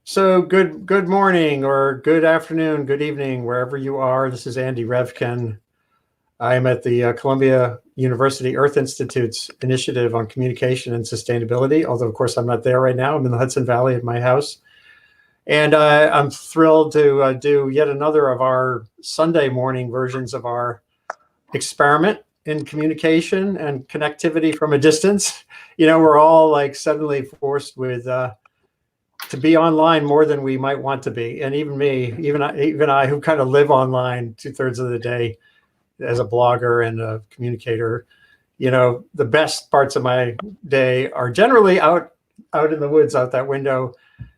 So good morning or good afternoon, good evening, wherever you are. This is Andy Revkin. I am at the Columbia University Earth Institute's initiative on communication and sustainability, although of course I'm not there right now. I'm in the Hudson Valley at my house. And I'm thrilled to do yet another of our Sunday morning versions of our experiment in communication and connectivity from a distance. You know, we're all like suddenly forced with to be online more than we might want to be. And even me, even I who kind of live online 2/3 of the day as a blogger and a communicator, you know, the best parts of my day are generally out in the woods, out that window.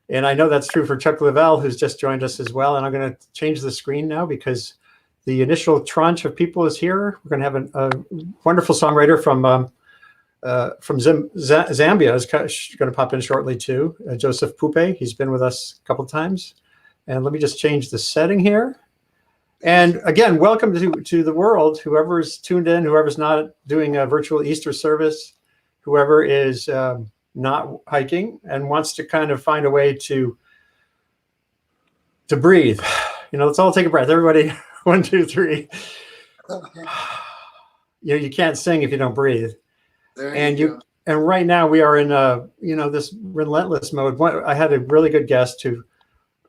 And I know that's true for Chuck Lavelle, who's just joined us as well. And I'm going to change the screen now because the initial tranche of people is here. We're going to have a wonderful songwriter from Zambia is going to pop in shortly too. Joseph Pupe, he's been with us a couple times. And let me just change the setting here. And again, welcome to the world, whoever's tuned in, whoever's not doing a virtual Easter service, whoever is not hiking and wants to kind of find a way to breathe. You know, let's all take a breath. Everybody, 1, 2, 3. You can't sing if you don't breathe. And right now we are in this relentless mode. I had a really good guest who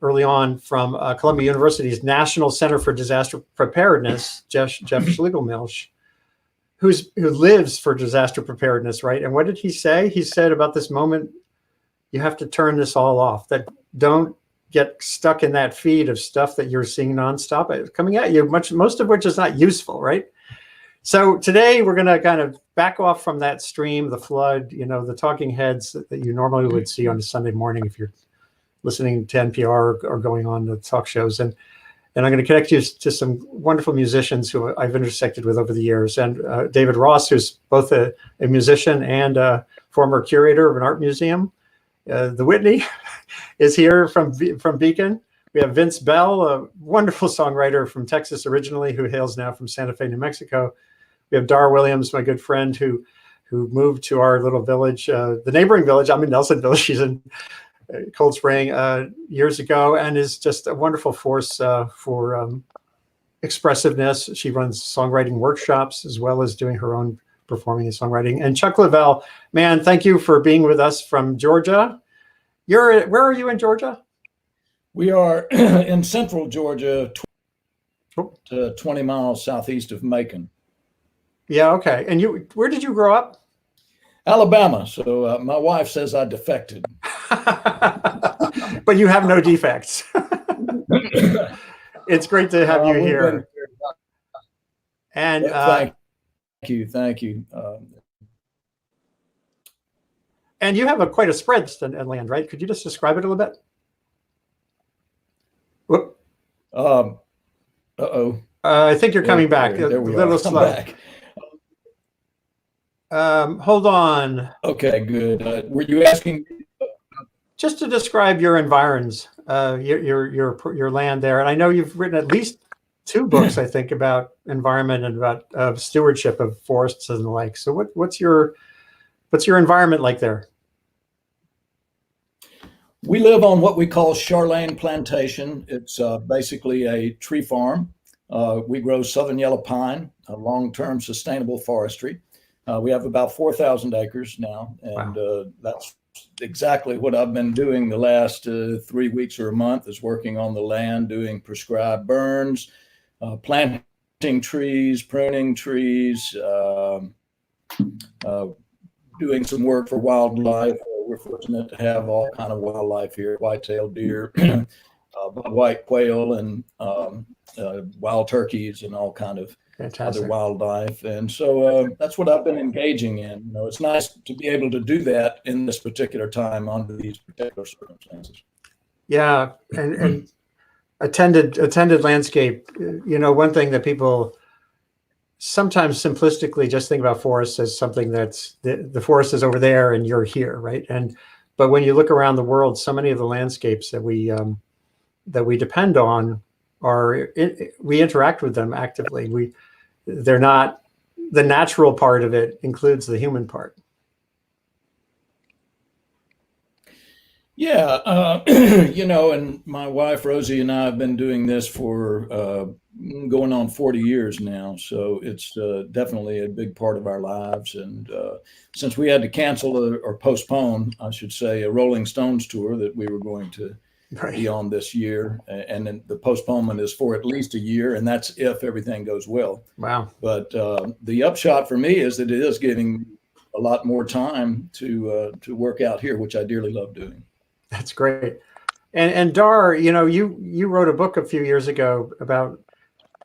early on from Columbia University's National Center for Disaster Preparedness, Jeff Schlegelmilch, who lives for disaster preparedness, right? And what did he say? He said about this moment, you have to turn this all off. That don't get stuck in that feed of stuff that you're seeing nonstop coming at you, most of which is not useful, right? So today we're going to kind of back off from that stream, the flood, you know, the talking heads that you normally would see on a Sunday morning if you're listening to NPR or going on the talk shows. And I'm going to connect you to some wonderful musicians who I've intersected with over the years. And David Ross, who's both a musician and a former curator of an art museum. The Whitney is here from Beacon. We have Vince Bell, a wonderful songwriter from Texas originally, who hails now from Santa Fe, New Mexico. We have Dar Williams, my good friend, who moved to our little village, the neighboring village. I'm in Nelsonville. She's in Cold Spring years ago, and is just a wonderful force for expressiveness. She runs songwriting workshops as well as doing her own performing and songwriting. And Chuck Lavelle, man, thank you for being with us from Georgia. Where are you in Georgia? We are in central Georgia, 20 miles southeast of Macon. Yeah, okay. And where did you grow up? Alabama. So my wife says I defected. But you have no defects. It's great to have you here. And thank you. And you have quite a spread in land, right? Could you just describe it a little bit? Whoop. I think you're coming back. There we a little are. slow. Back. Hold on. Okay, good. Were you asking? Just to describe your environs, your land there, and I know you've written at least 2 books, I think, about environment and about stewardship of forests and the like. So what's your environment like there? We live on what we call Charlene Plantation. It's basically a tree farm. We grow southern yellow pine, a long-term sustainable forestry. We have about 4,000 acres now, and wow. That's exactly what I've been doing the last 3 weeks or a month, is working on the land, doing prescribed burns, planting trees, pruning trees, doing some work for wildlife. We're fortunate to have all kind of wildlife here: white-tailed deer, white quail, and wild turkeys, and all kind of fantastic other wildlife. And so that's what I've been engaging in. You know, it's nice to be able to do that in this particular time under these particular circumstances. Yeah, and attended landscape. You know, one thing that people sometimes simplistically just think about forests as something that's the forest is over there and you're here, right? But when you look around the world, so many of the landscapes that we depend on we interact with them actively. They're not, the natural part of it includes the human part. Yeah, and my wife Rosie and I have been doing this for going on 40 years now. So it's definitely a big part of our lives. And since we had to cancel or postpone, I should say, a Rolling Stones tour that we were going to be Right. on this year, and then the postponement is for at least a year, and that's if everything goes well. Wow. But the upshot for me is that it is giving a lot more time to work out here, which I dearly love doing. That's great. And Dar, you wrote a book a few years ago about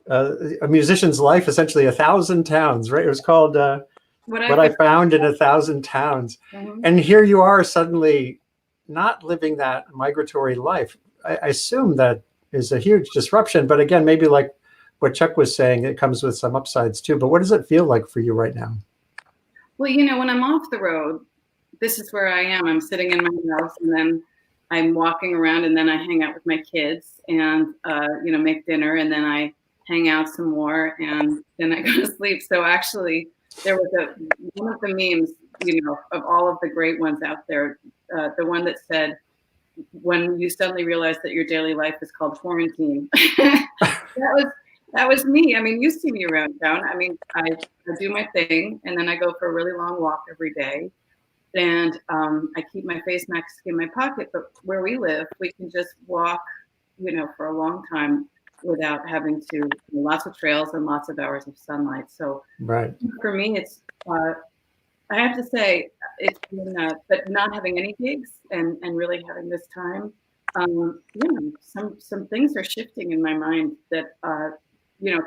a musician's life, essentially 1,000 towns, right? It was called What I Found in 1,000 Towns. Mhm. And here you are suddenly not living that migratory life. I assume that is a huge disruption. But again, maybe like what Chuck was saying, it comes with some upsides too. But what does it feel like for you right now? Well, when I'm off the road, this is where I am. I'm sitting in my house, and then I'm walking around, and then I hang out with my kids and, make dinner, and then I hang out some more, and then I go to sleep. So actually, there was one of the memes, of all of the great ones out there, the one that said, when you suddenly realize that your daily life is called quarantine. That was me. I mean, you see me around town. I mean, I do my thing, and then I go for a really long walk every day. And I keep my face mask in my pocket. But where we live, we can just walk, for a long time without having to, lots of trails and lots of hours of sunlight. So Right. for me, it's, I have to say, it's been, but not having any gigs and really having this time, some things are shifting in my mind that,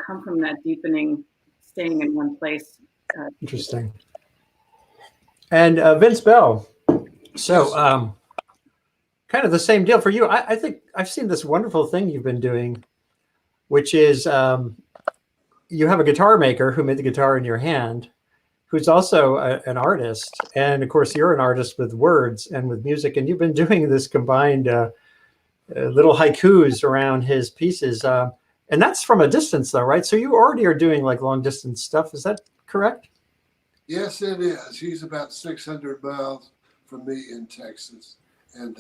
come from that deepening, staying in one place. Interesting. And Vince Bell. So kind of the same deal for you. I think I've seen this wonderful thing you've been doing, which is you have a guitar maker who made the guitar in your hand, who's also an artist. And of course, you're an artist with words and with music. And you've been doing this combined little haikus around his pieces. And that's from a distance, though, right? So you already are doing like long distance stuff. Is that correct? Yes, it is. He's about 600 miles from me in Texas, and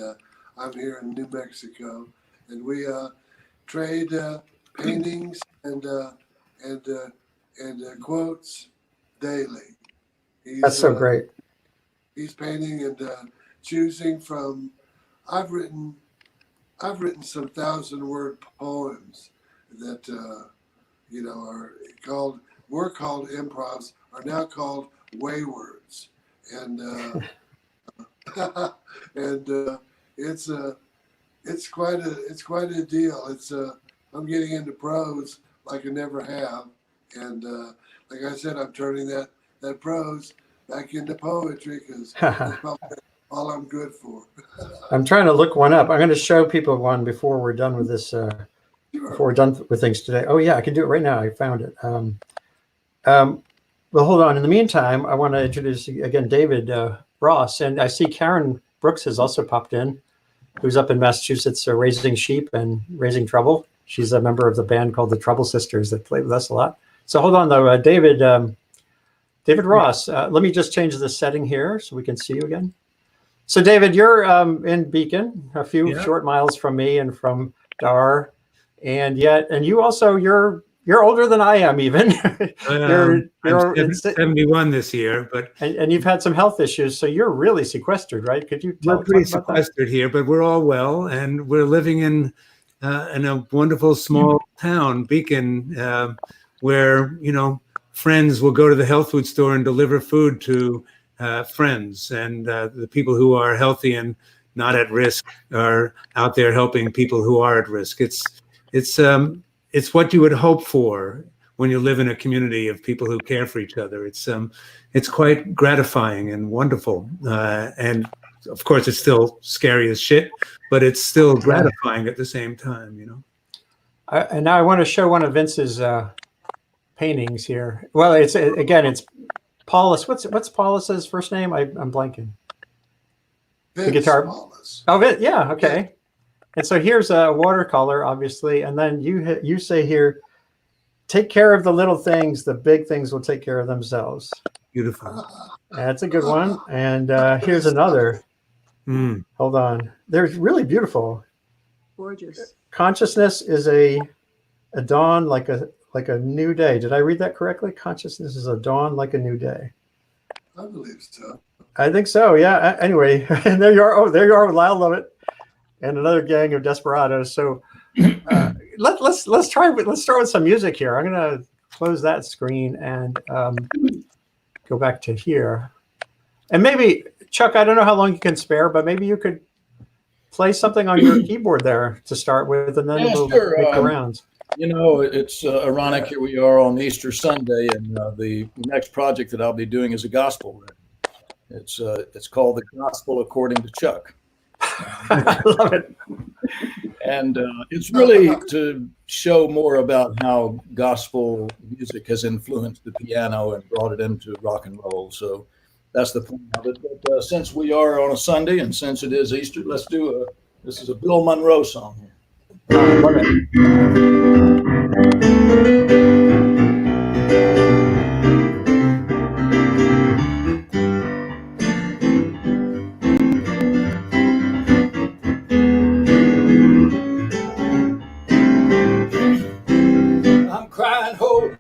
I'm here in New Mexico, and we trade paintings and quotes daily. That's so great. He's painting and choosing from. I've written some 1,000-word poems that were called improvs, are now called waywords, and it's quite a deal. I'm getting into prose like I never have, and like I said, I'm turning that prose back into poetry because that's probably all I'm good for. I'm trying to look one up. I'm going to show people one before we're done with this. Before we're done with things today. Oh yeah, I can do it right now. I found it. Well, hold on. In the meantime, I want to introduce again David Ross, and I see Karen Brooks has also popped in, who's up in Massachusetts raising sheep and raising trouble. She's a member of the band called the Trouble Sisters that play with us a lot. So hold on though, David Ross. Let me just change the setting here so we can see you again. So David, you're in Beacon, a few short miles from me and from Dar, and you also you're older than I am even. I'm 71 this year, but and you've had some health issues, so you're really sequestered, right? Could you tell? We're pretty sequestered here, but we're all well, and we're living in a wonderful small town, Beacon, where friends will go to the health food store and deliver food to friends, and the people who are healthy and not at risk are out there helping people who are at risk. It's what you would hope for when you live in a community of people who care for each other. It's quite gratifying and wonderful, and of course it's still scary as shit, but it's still gratifying at the same time. And now I want to show one of Vince's paintings here. Well, it's Paulus. What's Paulus's first name? I'm blanking. Vince the guitar. Paulus. Oh, yeah. Okay. And so here's a watercolor, obviously, and then you say here, take care of the little things. The big things will take care of themselves. Beautiful. That's a good one. And here's another. Mm. Hold on. They're really beautiful. Gorgeous. Consciousness is a dawn like a new day. Did I read that correctly? Consciousness is a dawn like a new day. I believe so. I think so. Yeah. Anyway, and there you are. Oh, there you are with Lyle Lovett and another gang of desperados. So let's start with some music here. I'm gonna close that screen and go back to here. And maybe Chuck, I don't know how long you can spare, but maybe you could play something on your keyboard there to start with, and then we'll sure. make the rounds. You know, it's ironic. Here we are on Easter Sunday, and the next project that I'll be doing is a gospel record. It's called The Gospel According to Chuck. I love it. And it's really to show more about how gospel music has influenced the piano and brought it into rock and roll. So that's the point of it. But since we are on a Sunday and since it is Easter, let's do this is a Bill Monroe song here. I love it. I'm crying holy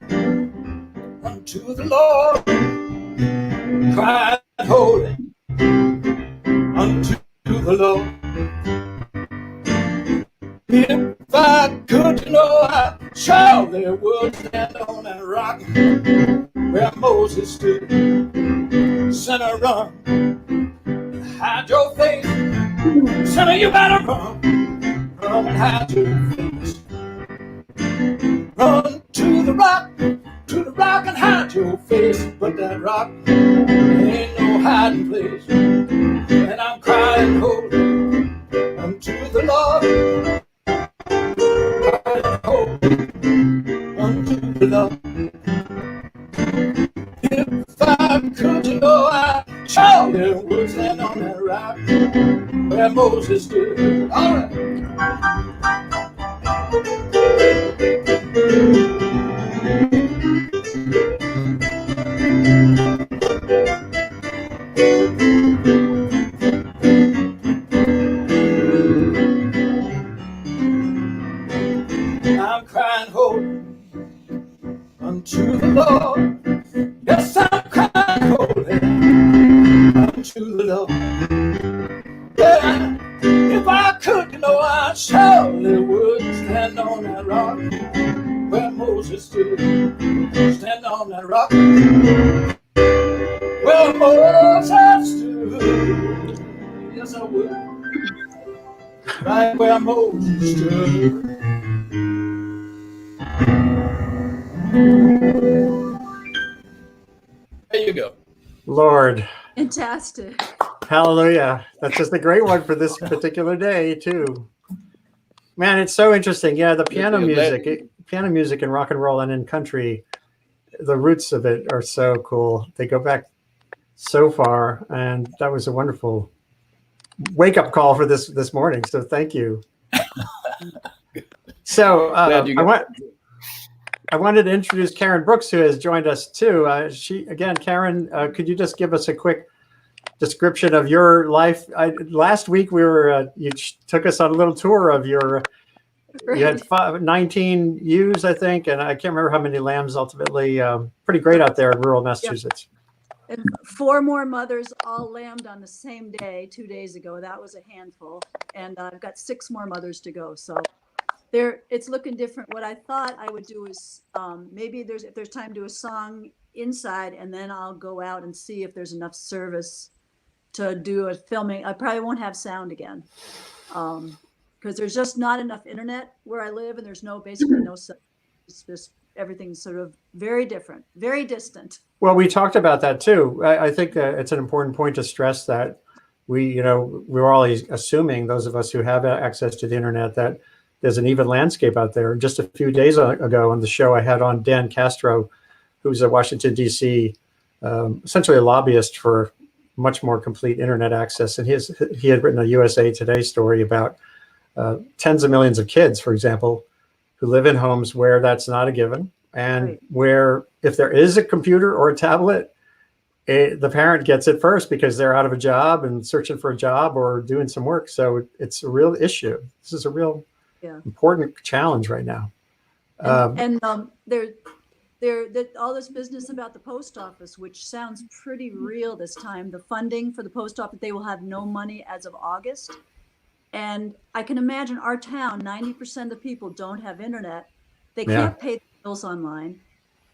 unto the Lord, crying holy unto the Lord. If I could know, I surely would stand on that rock where Moses stood. Sinner, run and hide your face. Sinner, you better run, run and hide your face. Run to the rock and hide your face. But that rock ain't no hiding place. And I'm crying holy unto the Lord, crying holy unto the Lord. If I could, you know, I surely would stand on that rock where Moses stood. All right. I'm crying holy unto the Lord. Yes, I'm crying holy unto the Lord. Yeah, if I could, you know, I surely would stand on that rock where Moses stood. Stand on that rock where Moses stood. Yes, I would. Right where Moses stood. There you go. Lord. Fantastic. Hallelujah. That's just a great one for this particular day, too. Man, it's so interesting. Yeah, the piano music in rock and roll and in country, the roots of it are so cool. They go back so far, and that was a wonderful wake-up call for this morning. So thank you. So I wanted to introduce Karen Brooks, who has joined us too. Karen, could you just give us a quick description of your life? Last week you took us on a little tour of your. Right. You had 19 ewes, I think, and I can't remember how many lambs ultimately. Pretty great out there in rural Massachusetts. And 4 more mothers all lambed on the same day 2 days ago. That was a handful. And I've got 6 more mothers to go. So it's looking different. What I thought I would do is maybe if there's time, do a song inside, and then I'll go out and see if there's enough service to do a filming. I probably won't have sound again because there's just not enough internet where I live, and there's basically no sound. It's just everything's sort of very different, very distant. Well, we talked about that too. I think that it's an important point to stress that we're always assuming, those of us who have access to the internet, that there's an even landscape out there. Just a few days ago on the show, I had on Dan Castro, who's a Washington, D.C., essentially a lobbyist for much more complete internet access. And he had written a USA Today story about tens of millions of kids, for example, who live in homes where that's not a given, and right. where if there is a computer or a tablet, the parent gets it first because they're out of a job and searching for a job or doing some work. So it's a real issue. This is a real important challenge right now. There all this business about the post office, which sounds pretty real this time. The funding for the post office, they will have no money as of August. And I can imagine our town, 90% of the people don't have internet. They can't pay the bills online.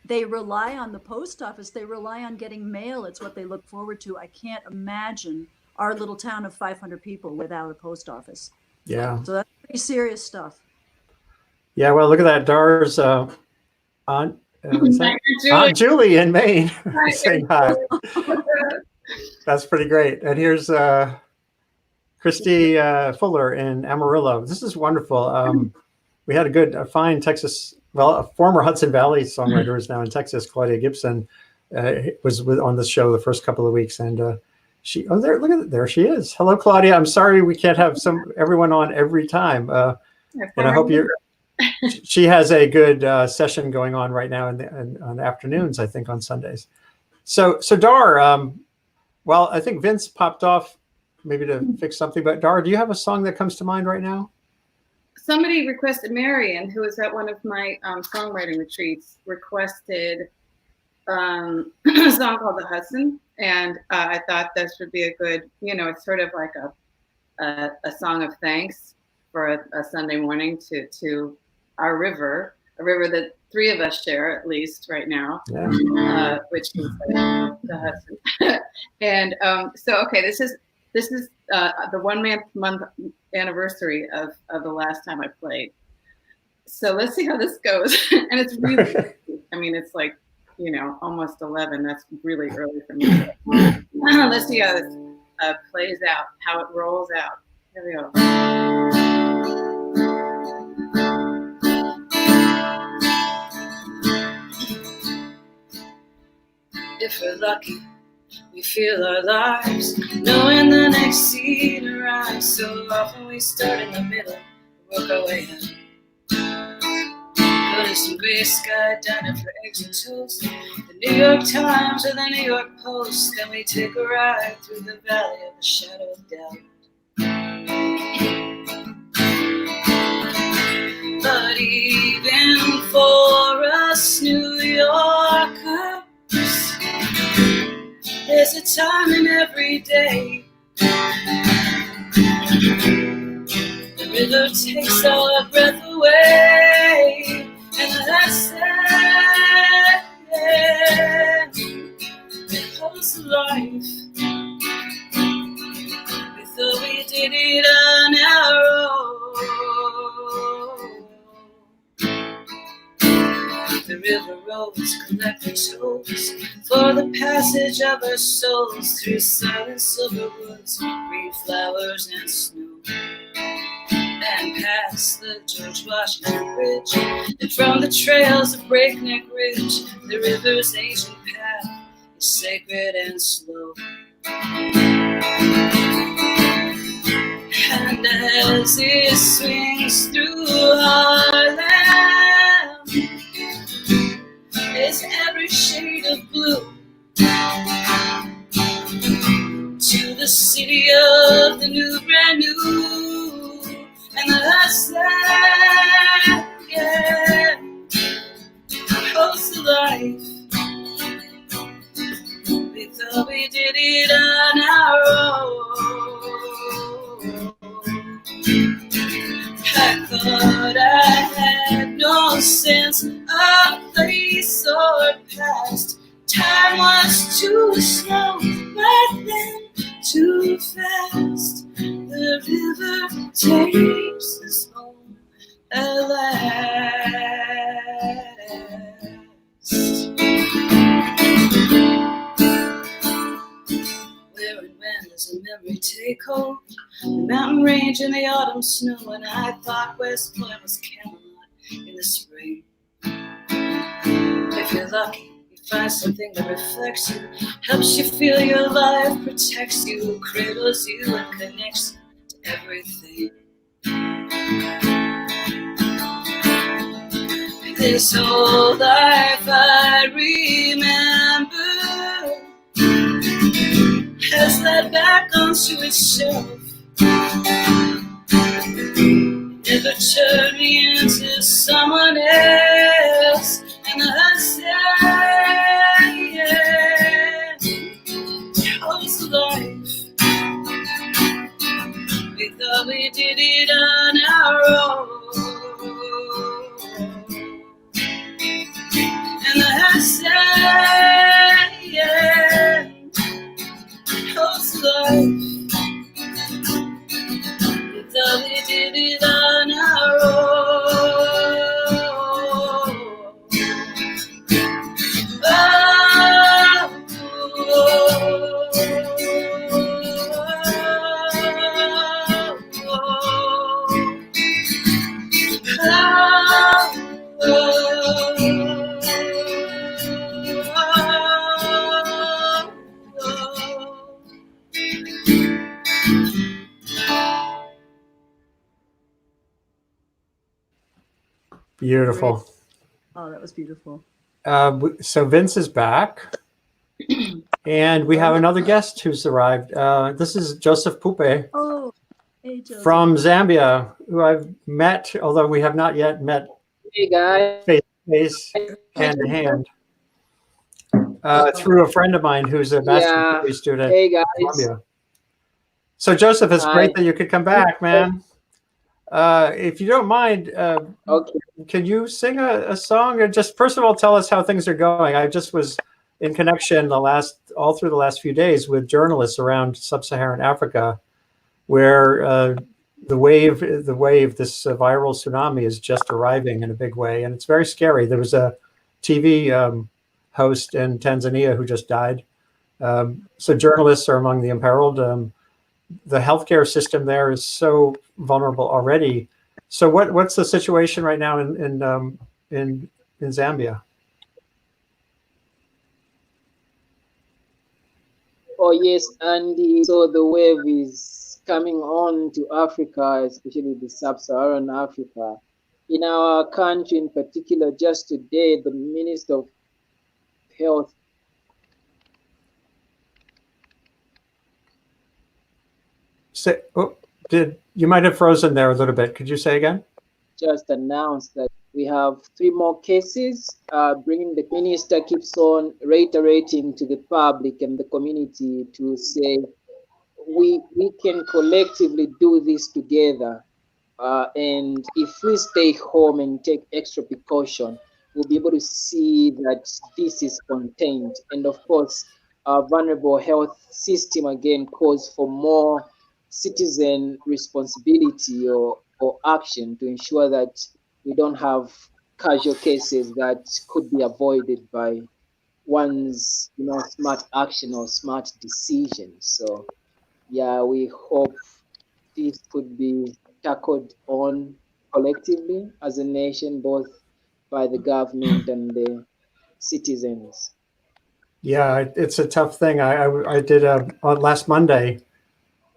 They rely on the post office. They rely on getting mail. It's what they look forward to. I can't imagine our little town of 500 people without a post office. Yeah. So that's pretty serious stuff. Yeah. Well, look at that. Dar's Aunt Julie in Maine saying hi. That's pretty great. And here's Christy Fuller in Amarillo. This is wonderful. We had a fine Texas, a former Hudson Valley songwriter is now in Texas, Claudia Gibson, was on this show the first couple of weeks. And look at there she is. Hello, Claudia. I'm sorry we can't have everyone on every time. And I hope she has a good session going on right now on the afternoons, I think, on Sundays. So Dar, well, I think Vince popped off maybe to fix something, but Dar, do you have a song that comes to mind right now? Somebody requested, Marion, who was at one of my songwriting retreats, requested a song called The Hudson. And I thought this would be a good, it's sort of like a song of thanks for a Sunday morning to our river, a river that three of us share at least right now, which is the Hudson. And this is the 1 month anniversary of the last time I played. So let's see how this goes. And it's really, it's like, almost 11. That's really early for me. Let's see how this plays out, how it rolls out. Here we go. If we're lucky, we feel our lives, knowing the next scene arrives. So often we start in the middle, work our way out. Go to some gray sky diner for eggs and toast, the New York Times or the New York Post. Then we take a ride through the valley of the shadow of doubt. But even for us New Yorkers, there's a time in every day. The river takes our breath away, and that's sad. It holds life. We thought we did it on our own. The river roads collect the tolls for the passage of our souls through silent silver woods, green flowers and snow, and past the George Washington Bridge, and from the trails of Breakneck Ridge, the river's ancient path is sacred and slow. And as it swings through our land, it's every shade of blue, to the city of the new, brand new, and that's that, holds the life. We thought we did it on our own. I thought I had no sense of place or past. Time was too slow, but then too fast. The river takes us home at last. Where and when does a memory take hold? The mountain range in the autumn snow, and I thought West Point was Camelot in the spring. If you're lucky, you find something that reflects you, helps you feel your life, protects you, cradles you, and connects you to everything. This whole life I remember, just that back onto itself. Never turn me into someone else. And I say, yeah, how's life? We thought we did it on our own. And I say, yeah, how's life? We thought we did it on our own. Beautiful. Oh, that was beautiful. So Vince is back, and we have another guest who's arrived. This is Joseph Pupe Oh, hey, Joseph. from Zambia, who I've met, although we have not yet met Hey guys. face to face, hand to hand, through a friend of mine who's a master's Yeah. degree student Hey in guys. Columbia. So Joseph, it's Hi. great that you could come back, man. If you don't mind, Okay. can you sing a song, or just first of all tell us how things are going? I just was in connection all through the last few days with journalists around sub-Saharan Africa, where the wave, this viral tsunami is just arriving in a big way, and it's very scary. There was a TV host in Tanzania who just died. So journalists are among the imperiled. The healthcare system there is so vulnerable already. So what's the situation right now in Zambia? Oh yes, Andy. So the wave is coming on to Africa, especially the sub-Saharan Africa. In our country in particular, just today, the Minister of Health You might have frozen there a little bit. Could you say again? just announced that we have 3 more cases. Bringing the minister keeps on reiterating to the public and the community to say we can collectively do this together. And if we stay home and take extra precaution, we'll be able to see that this is contained. And of course, our vulnerable health system again calls for more citizen responsibility or action to ensure that we don't have casual cases that could be avoided by one's smart action or smart decision. So yeah, we hope this could be tackled on collectively as a nation, both by the government and the citizens. Yeah, it's a tough thing. I did on last Monday.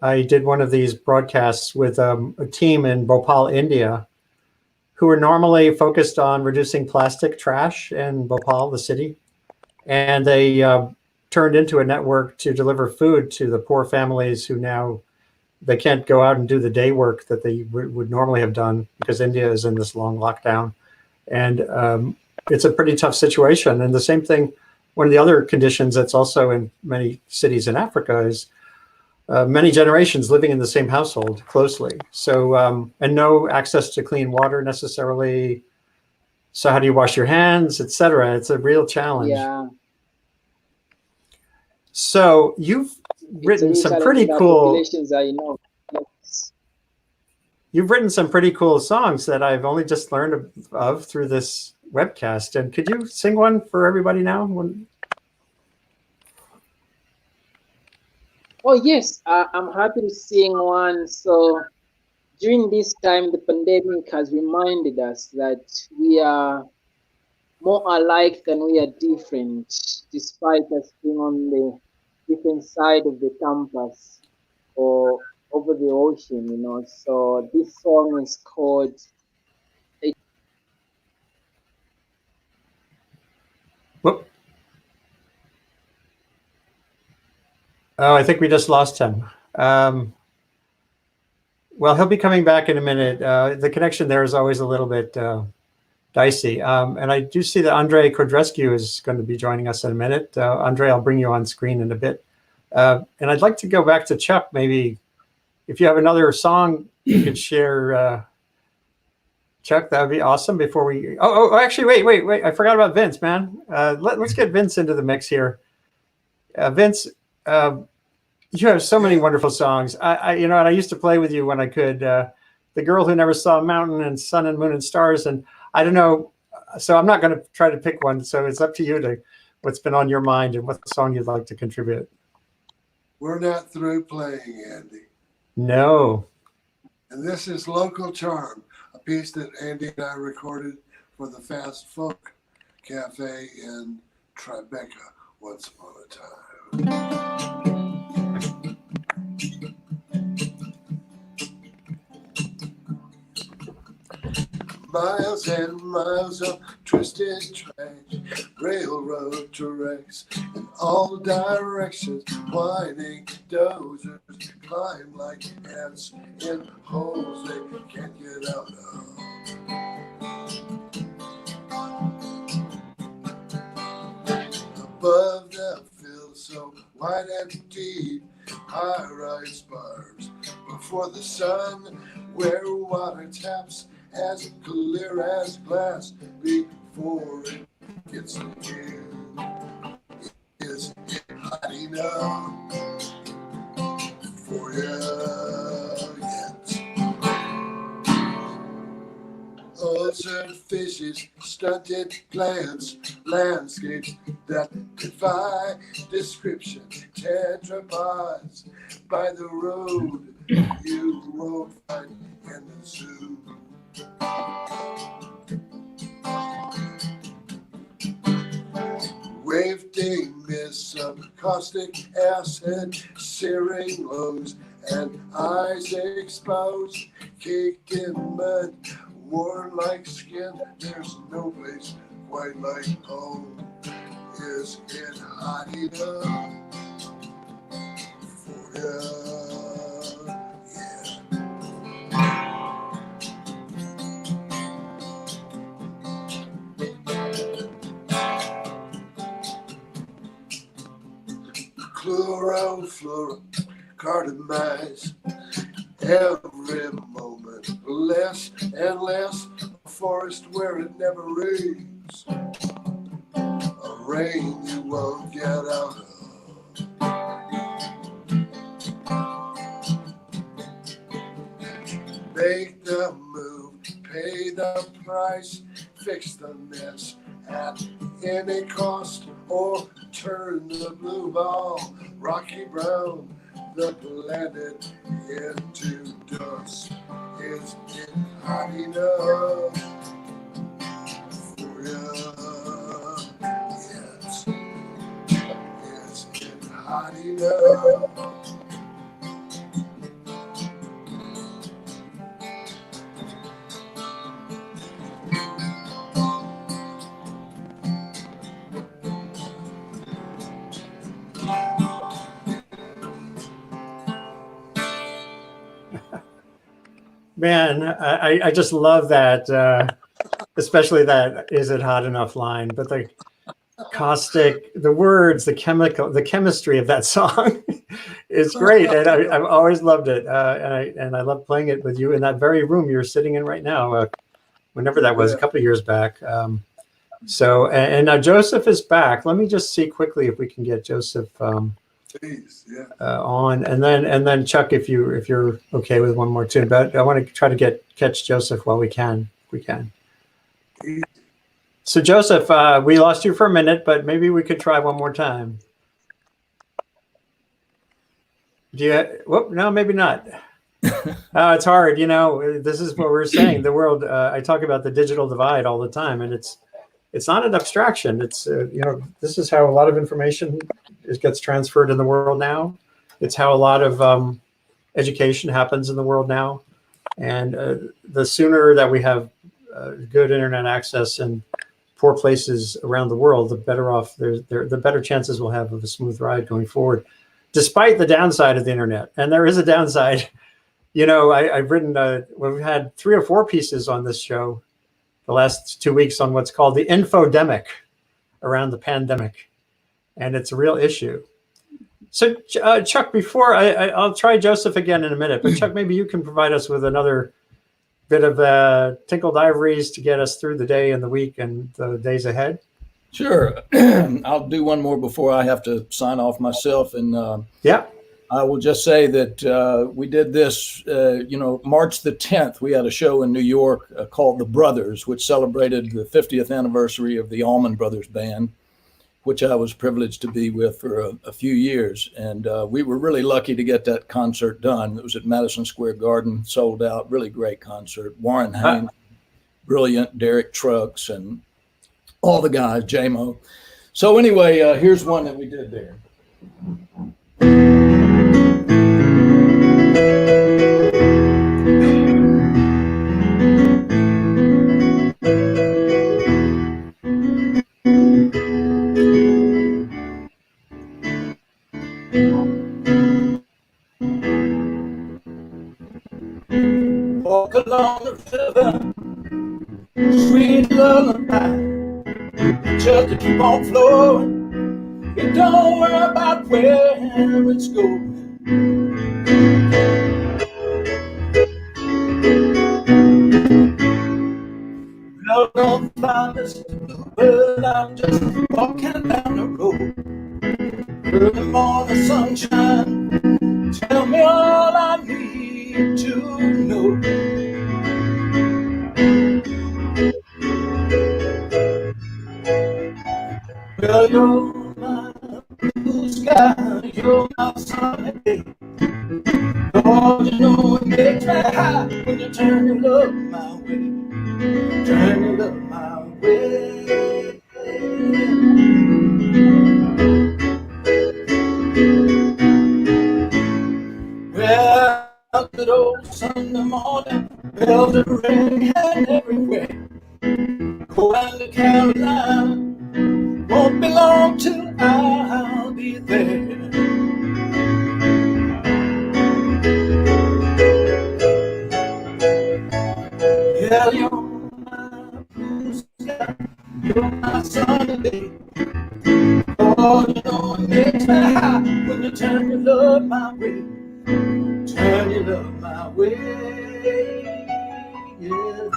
I did one of these broadcasts with a team in Bhopal, India, who are normally focused on reducing plastic trash in Bhopal, the city, and they turned into a network to deliver food to the poor families who now they can't go out and do the day work that they would normally have done because India is in this long lockdown, and it's a pretty tough situation. And the same thing, one of the other conditions that's also in many cities in Africa is many generations living in the same household closely. So, and no access to clean water necessarily. So how do you wash your hands, et cetera? It's a real challenge. Yeah. So you've written some pretty cool. Populations are, You've written some pretty cool songs that I've only just learned of through this webcast. And could you sing one for everybody now? Oh yes, I'm happy to sing one. So during this time, the pandemic has reminded us that we are more alike than we are different, despite us being on the different side of the campus or over the ocean. So this song is called Whoop. Oh, I think we just lost him. Well, he'll be coming back in a minute. The connection there is always a little bit dicey. And I do see that Andre Kodrescu is going to be joining us in a minute. Andre, I'll bring you on screen in a bit. And I'd like to go back to Chuck. Maybe if you have another song you could share, Chuck, that would be awesome. Before we, actually, wait! I forgot about Vince, man. Let's get Vince into the mix here. Vince, you have so many wonderful songs. And I used to play with you when I could. The Girl Who Never Saw a Mountain and Sun and Moon and Stars, and I don't know. So I'm not going to try to pick one. So it's up to you to what's been on your mind and what song you'd like to contribute. We're not through playing, Andy. No. And this is Local Charm, a piece that Andy and I recorded for the Fast Folk Cafe in Tribeca once upon a time. Miles and miles of twisted trash, railroad tracks in all directions, whining dozers climb like ants in holes they can't get out of. Above the field so wide and deep, high-rise bars before the sun, where water taps as clear as glass before it gets to you. Is it hot enough for you yet? Ulcered fishes, stunted plants, landscapes that defy description, tetrapods by the road you won't find in the zoo. Wafting mists of caustic acid, searing lungs and eyes exposed, caked in mud, worn like skin. There's no place quite like home. Is it hot enough for you? Chlorofluorocarbonize every moment, less and less, a forest where it never rains, a rain you won't get out of. Make the move, pay the price, fix the mess at any cost, or turn the blue ball rocky brown, the planet into dust. Is it hot enough for you? Yes. Is it hot enough? Man, I just love that, especially that "is it hot enough" line. But the caustic, the words, the chemistry of that song is great, and I've always loved it. And I love playing it with you in that very room you're sitting in right now. Whenever that was, a couple of years back. So now Joseph is back. Let me just see quickly if we can get Joseph. Please, yeah. On and then Chuck, if you're okay with one more tune, but I want to try to catch Joseph while we can. So Joseph, we lost you for a minute, but maybe we could try one more time. No, maybe not. It's hard, this is what we're saying. The world, I talk about the digital divide all the time, and it's not an abstraction. It's this is how a lot of information gets transferred in the world now. It's how a lot of education happens in the world now. And the sooner that we have good internet access in poor places around the world, the better off the better chances we'll have of a smooth ride going forward. despite the downside of the internet. And there is a downside. You know, I've written, we've had 3 or 4 pieces on this show the last 2 weeks on what's called the infodemic around the pandemic. And it's a real issue. So Chuck, before I'll try Joseph again in a minute, but Chuck, maybe you can provide us with another bit of Tinkled Ivories to get us through the day and the week and the days ahead. Sure. I'll do one more before I have to sign off myself. And yeah, I will just say that we did this, March the 10th, we had a show in New York called The Brothers, which celebrated the 50th anniversary of the Allman Brothers Band, which I was privileged to be with for a few years. And we were really lucky to get that concert done. It was at Madison Square Garden, sold out, really great concert. Warren Haynes, brilliant, Derek Trucks, and all the guys, J-Mo. So anyway, here's one that we did there. Walk along the river, sweet lullaby, just to keep on flowing. You don't worry about where it's going. Well, don't find this bluebird, I'm just walking down the road. Early morning sunshine, tell me all I need to know. Well, you're my blue sky, you're my sunny day. Lord, you know it makes me high when you turn your love my way. Turn your love my way. Well, good old Sunday morning, bells are ringing everywhere. Going to Carolina, won't be long till I'll be there. Yeah, you're my blue sky, you're my sunny day. Oh, you know it makes me high when you turn your love my way. Turn your love my way, yeah.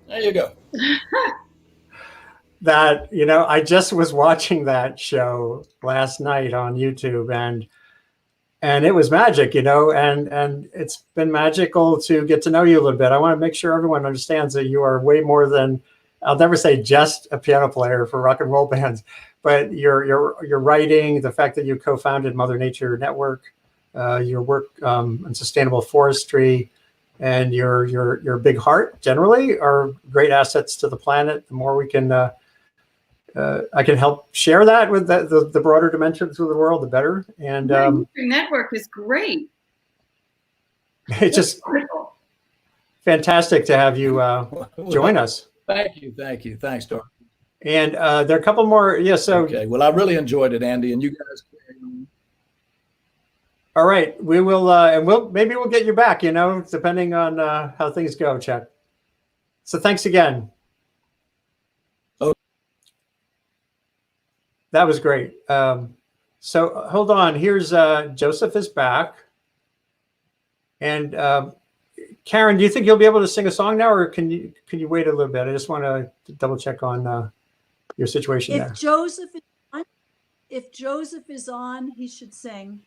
There you go. That, you know, I just was watching that show last night on YouTube, and it was magic, you know, and it's been magical to get to know you a little bit. I want to make sure everyone understands that you are way more than, I'll never say just a piano player for rock and roll bands, but your writing, the fact that you co-founded Mother Nature Network, your work in sustainable forestry, and your big heart generally are great assets to the planet. The more we can, I can help share that with the broader dimensions of the world, the better. And your network is great. It's just fantastic to have you join us. Thank you. Thanks, Dorothy. And there are a couple more. Yeah. So okay. Well, I really enjoyed it, Andy, and you guys. All right, we will, and maybe we'll get you back, you know, depending on how things go, Chuck. So thanks again. Oh, that was great. So hold on. Here's Joseph is back, and Karen, do you think you'll be able to sing a song now, or can you wait a little bit? I just want to double check on your situation there. If Joseph is on, he should sing.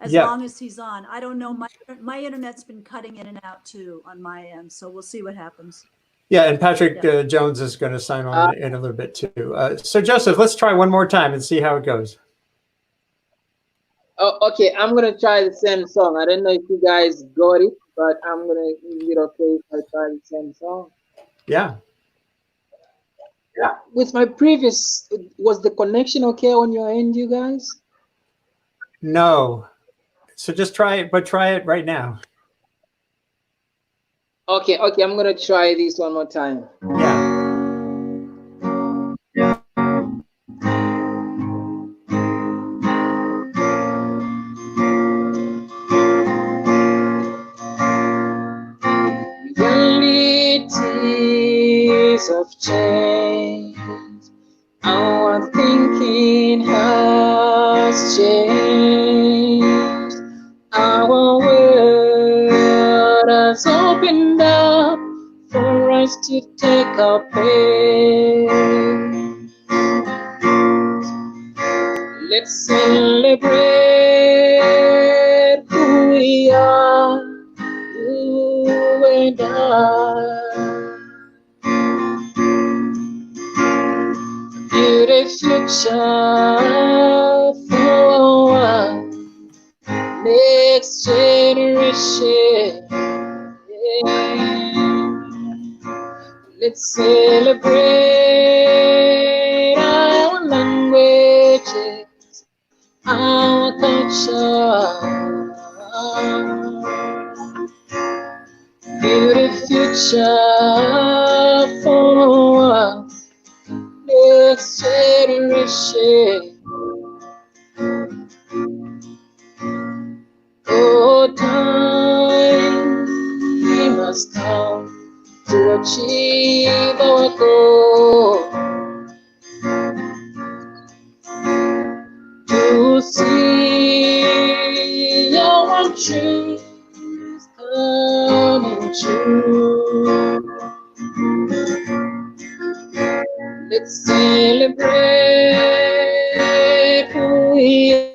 As long as he's on. I don't know. My internet's been cutting in and out too on my end, so we'll see what happens. Yeah, and Patrick Jones is going to sign on in a little bit too. So Joseph, let's try one more time and see how it goes. Oh, okay. I'm gonna try the same song. I don't know if you guys got it, but I'm gonna. Is it okay if I try the same song? Yeah. Yeah, with my previous, was the connection okay on your end, you guys? No. So just try it, but try it right now. Okay, I'm gonna try this one more time. Yeah. Realities of change. Our thinking has changed. Our world has opened up for us to take our pain. Let's celebrate who we are, you and I. Build a future for our next generation. Let's celebrate our languages, our culture. Build a future for our next generation. Oh, time has come to achieve our goal, to see our dreams coming true. Let's celebrate who we are.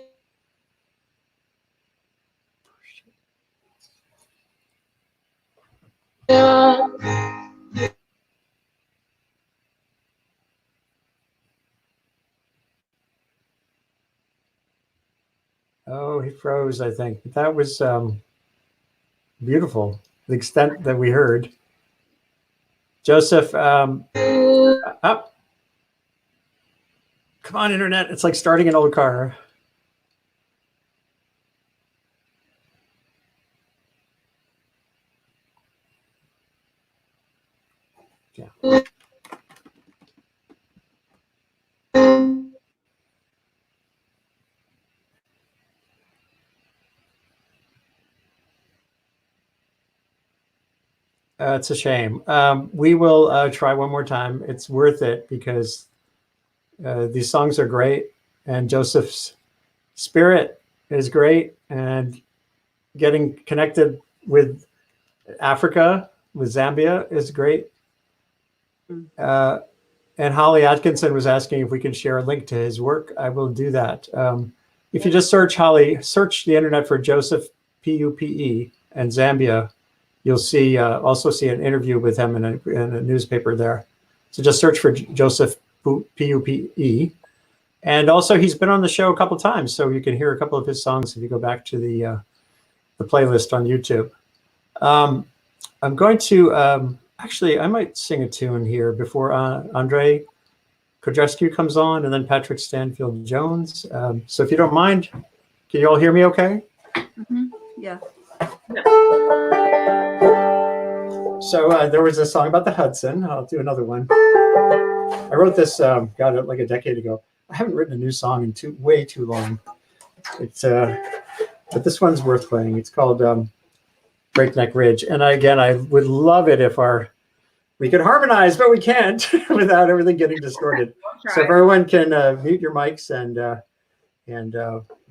Oh, he froze, I think. But that was beautiful, the extent that we heard. Joseph, up. Come on, internet. It's like starting an old car. Yeah. It's a shame. We will try one more time. It's worth it because these songs are great, and Joseph's spirit is great, and getting connected with Africa, with Zambia, is great. And Holly Atkinson was asking if we can share a link to his work. I will do that. If you just search Holly, search the internet for Joseph Pupe and Zambia, you'll see also see an interview with him in a newspaper there. So just search for Joseph Pupe. And also he's been on the show a couple times, so you can hear a couple of his songs if you go back to the playlist on YouTube. I'm going to actually, I might sing a tune here before Andre Kodrescu comes on, and then Patrick Stanfield Jones. So if you don't mind, can you all hear me okay? Mm-hmm. Yeah. So there was a song about the Hudson. I'll do another one. I wrote this, got it like a decade ago. I haven't written a new song in way too long. It's but this one's worth playing. It's called Breakneck Ridge. And again, I would love it if we could harmonize, but we can't without everything getting distorted. So if everyone can mute your mics and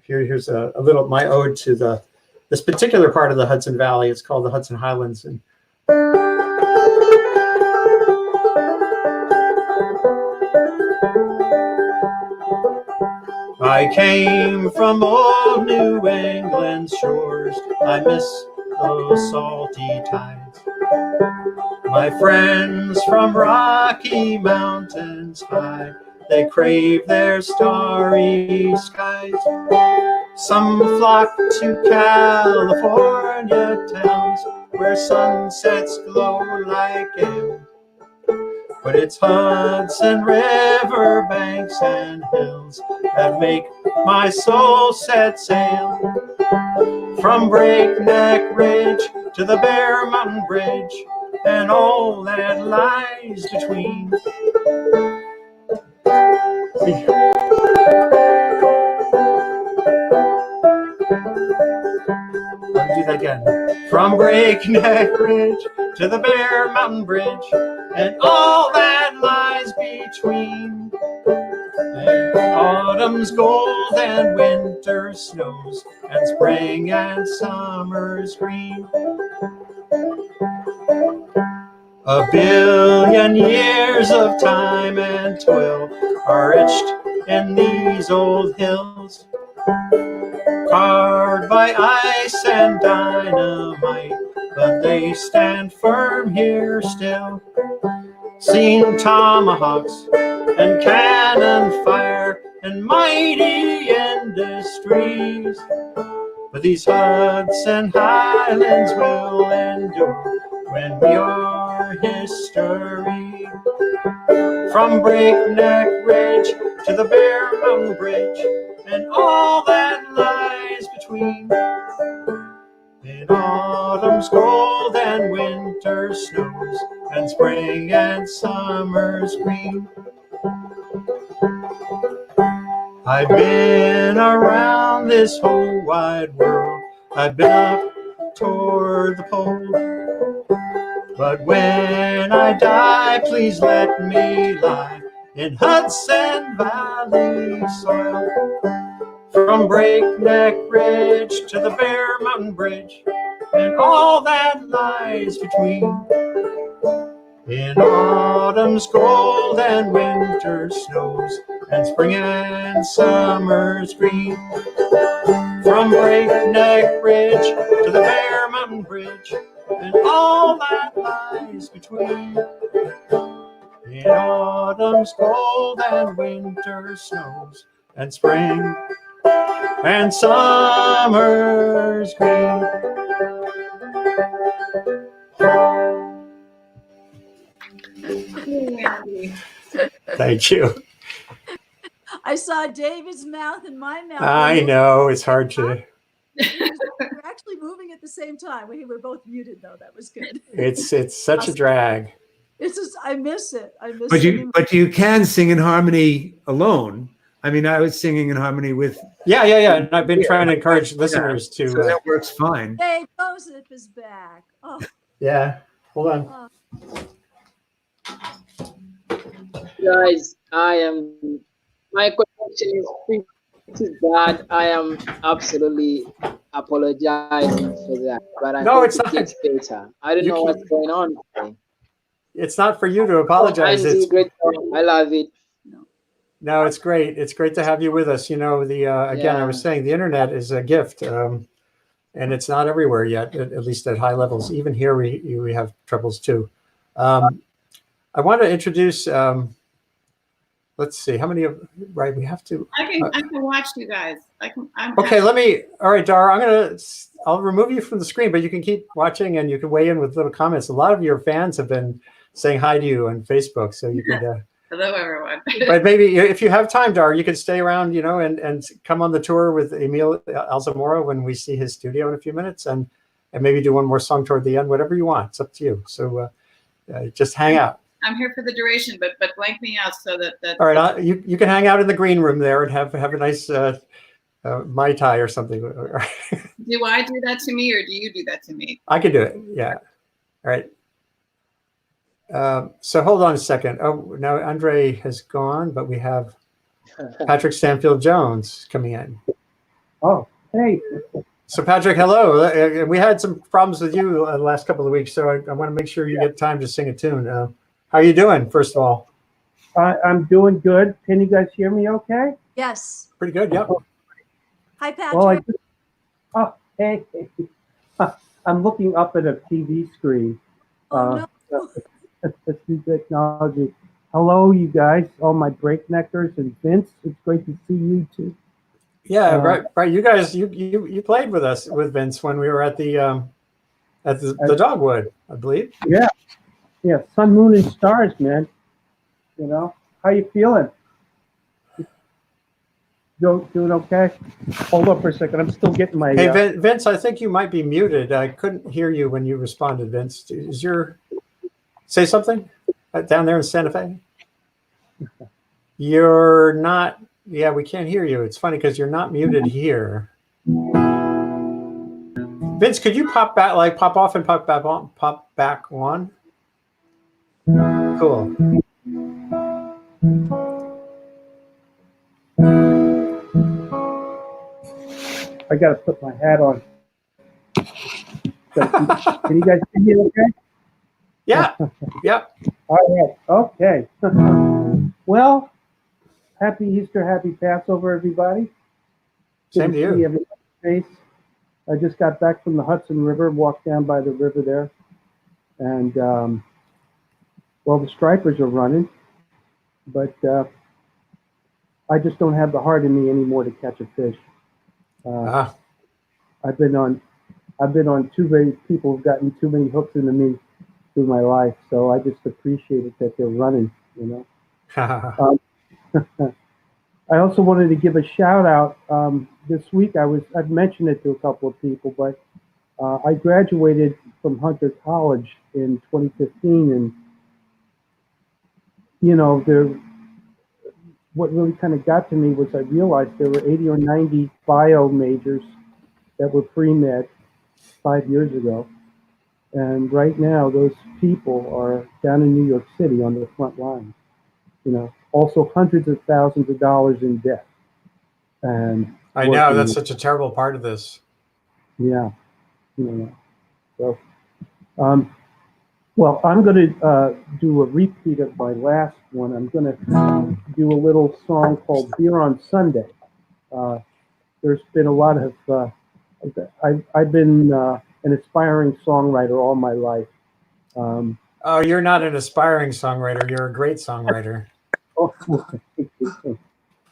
here's a little my ode to this particular part of the Hudson Valley. It's called the Hudson Highlands. And I came from old New England's shores. I miss those salty tides. My friends from Rocky Mountains high, they crave their starry skies. Some flock to California towns where sunsets glow like air. but it's Hudson River banks and hills that make my soul set sail. From Breakneck Ridge to the Bear Mountain Bridge and all that lies between. Let me do that again. From Breakneck Ridge to the Bear Mountain Bridge and all that lies between. And autumn's gold and winter snows and spring and summer's green. A billion years of time and toil are etched in these old hills, carved by ice and dynamite, but they stand firm here still. Seen tomahawks and cannon fire and mighty industries, but these Hudson Highlands will endure when we are history. From Breakneck Ridge to the Bear Mountain Bridge and all that lies between. In autumn's gold and winter snows and spring and summer's green. I've been around this whole wide world. I've been up toward the pole. But when I die, please let me lie in Hudson Valley soil. From Breakneck Ridge to the Bear Mountain Bridge and all that lies between. In autumn's gold and winter snows and spring and summer's green. From Breakneck Ridge to the Bear Mountain Bridge and all that lies between. In autumn's gold and winter snows and spring and summer's green. Thank you. I saw David's mouth and my mouth. I know it's hard to. We're actually moving at the same time. We were both muted though. That was good. It's such a drag. It's just I miss it. I miss it. But you can sing in harmony alone. I mean, I was singing in harmony with. Yeah. And I've been trying to encourage listeners to. So that works fine. Hey, Joseph is back. Oh. Yeah. Hold on. Guys, my connection is pretty bad. I am absolutely apologizing for that, but I hope it gets better. I don't know what's going on today. It's not for you to apologize. It's great. I love it. No, it's great. It's great to have you with us. You know, again, I was saying the internet is a gift, and it's not everywhere yet, at least at high levels. Even here, we have troubles too. I want to introduce. Let's see how many of we have to. I can watch you guys. Okay, let me. All right, Dara, I'll remove you from the screen, but you can keep watching and you can weigh in with little comments. A lot of your fans have been saying hi to you on Facebook, so you could. Hello, everyone. But maybe if you have time, Dara, you could stay around, and come on the tour with Emil Alzamora when we see his studio in a few minutes, and maybe do one more song toward the end. Whatever you want, it's up to you. So just hang out. I'm here for the duration, but blank me out so that. All right, you can hang out in the green room there and have a nice Mai Tai or something. Do I do that to me, or do you do that to me? I can do it. Yeah. All right. So hold on a second. Oh, now Andre has gone, but we have Patrick Stanfield Jones coming in. Oh, hey. So Patrick, hello. We had some problems with you the last couple of weeks, so I want to make sure you get time to sing a tune. How are you doing, first of all? I'm doing good. Can you guys hear me okay? Yes. Pretty good, yep. Hi, Patrick. Well, hey. I'm looking up at a TV screen. Oh, no. That's new technology. Hello, you guys, all my breakneckers and Vince. It's great to see you too. Yeah, right. You guys, you played with us with Vince when we were at the Dogwood, I believe. Yeah, Sun, Moon, and Stars, man. You know, how you feeling? Doing okay? Hold up for a second. I'm still getting my. Hey, Vince, I think you might be muted. I couldn't hear you when you responded, Vince. Say something down there in Santa Fe? You're not. Yeah, we can't hear you. It's funny because you're not muted here. Vince, could you pop off and pop back on? Cool. I got to put my hat on. Can you guys hear me okay? Yeah. Yep. All right. Okay. Well, happy Easter, happy Passover, everybody. Same to you. See everybody's face. I just got back from the Hudson River, walked down by the river there, and well, the stripers are running, but I just don't have the heart in me anymore to catch a fish. I've been on too many people have gotten too many hooks into me through my life, so I just appreciate it that they're running. You know. I also wanted to give a shout out. This week I've mentioned it to a couple of people, but I graduated from Hunter College in 2015, and you know, what really kind of got to me was I realized there were 80 or 90 bio majors that were pre-med 5 years ago, and right now those people are down in New York City on the front line. You know, also hundreds of thousands of dollars in debt. And I know that's such a terrible part of this. Yeah, you know. So, well, I'm going to do a repeat of my last one. I'm going to do a little song called "Beer on Sunday." There's been a lot of. I've been an aspiring songwriter all my life. Oh, you're not an aspiring songwriter. You're a great songwriter.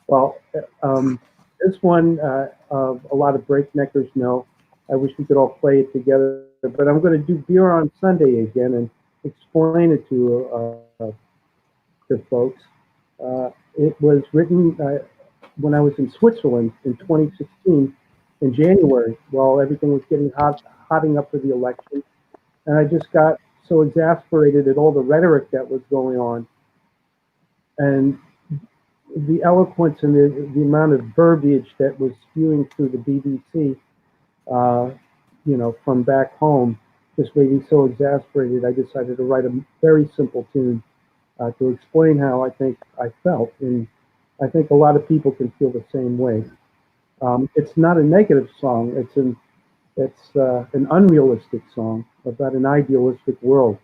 Well, this one, a lot of breakneckers know. I wish we could all play it together, but I'm going to do Beer on Sunday again and explain it to folks. It was written when I was in Switzerland in 2016 in January, while everything was getting hotting up for the election, and I just got so exasperated at all the rhetoric that was going on, and the eloquence and the amount of verbiage that was spewing through the BBC, you know, from back home, just made me so exasperated. I decided to write a very simple tune to explain how I think I felt, and I think a lot of people can feel the same way. It's not a negative song. It's an unrealistic song about an idealistic world,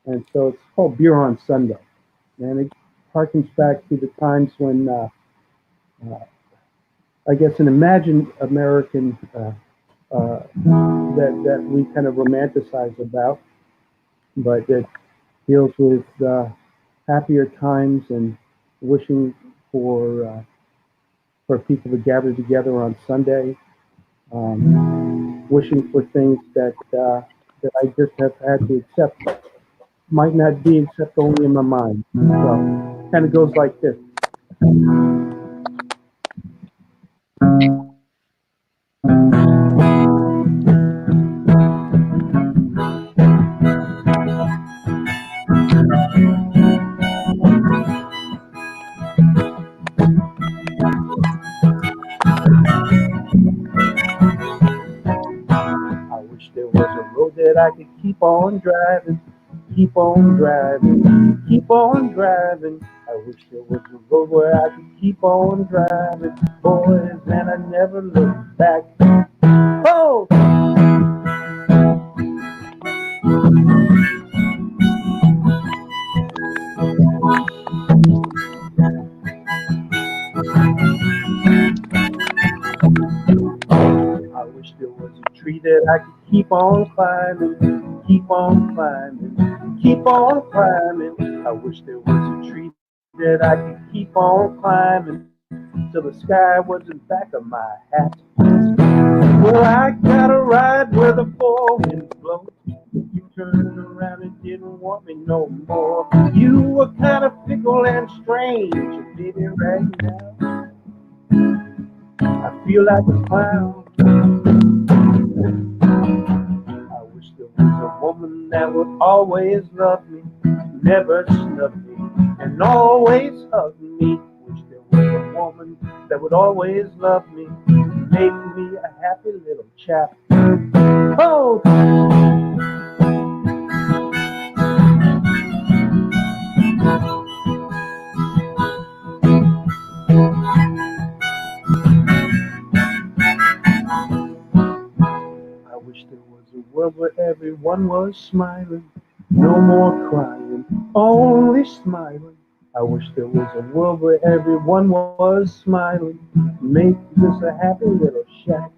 and so it's called Beer on Sunday, and it harkens back to the times when I guess an imagined American that we kind of romanticize about, but it deals with happier times and wishing for people to gather together on Sunday, wishing for things that I just have had to accept might not be except only in my mind. So kind of goes like this. I wish there was a road that I could keep on driving, keep on driving, keep on driving. I wish there was a road where I could keep on driving, boys, and I never look back. Oh! I wish there was a tree that I could keep on climbing, keep on climbing, keep on climbing. I wish there was a tree that I could keep on climbing till the sky was the back of my hat. Well, I got a ride where the four winds blow. You turned around and didn't want me no more. You were kind of fickle you like a clown. I wish there was a woman that would always love me, never snub me, and always hug me. Wish there was a woman that would always love me, make me a happy little chap. Oh! I wish there was a world where everyone was smiling, no more crying, only smiling. I wish there was a world where everyone was smiling, make this a happy little shack.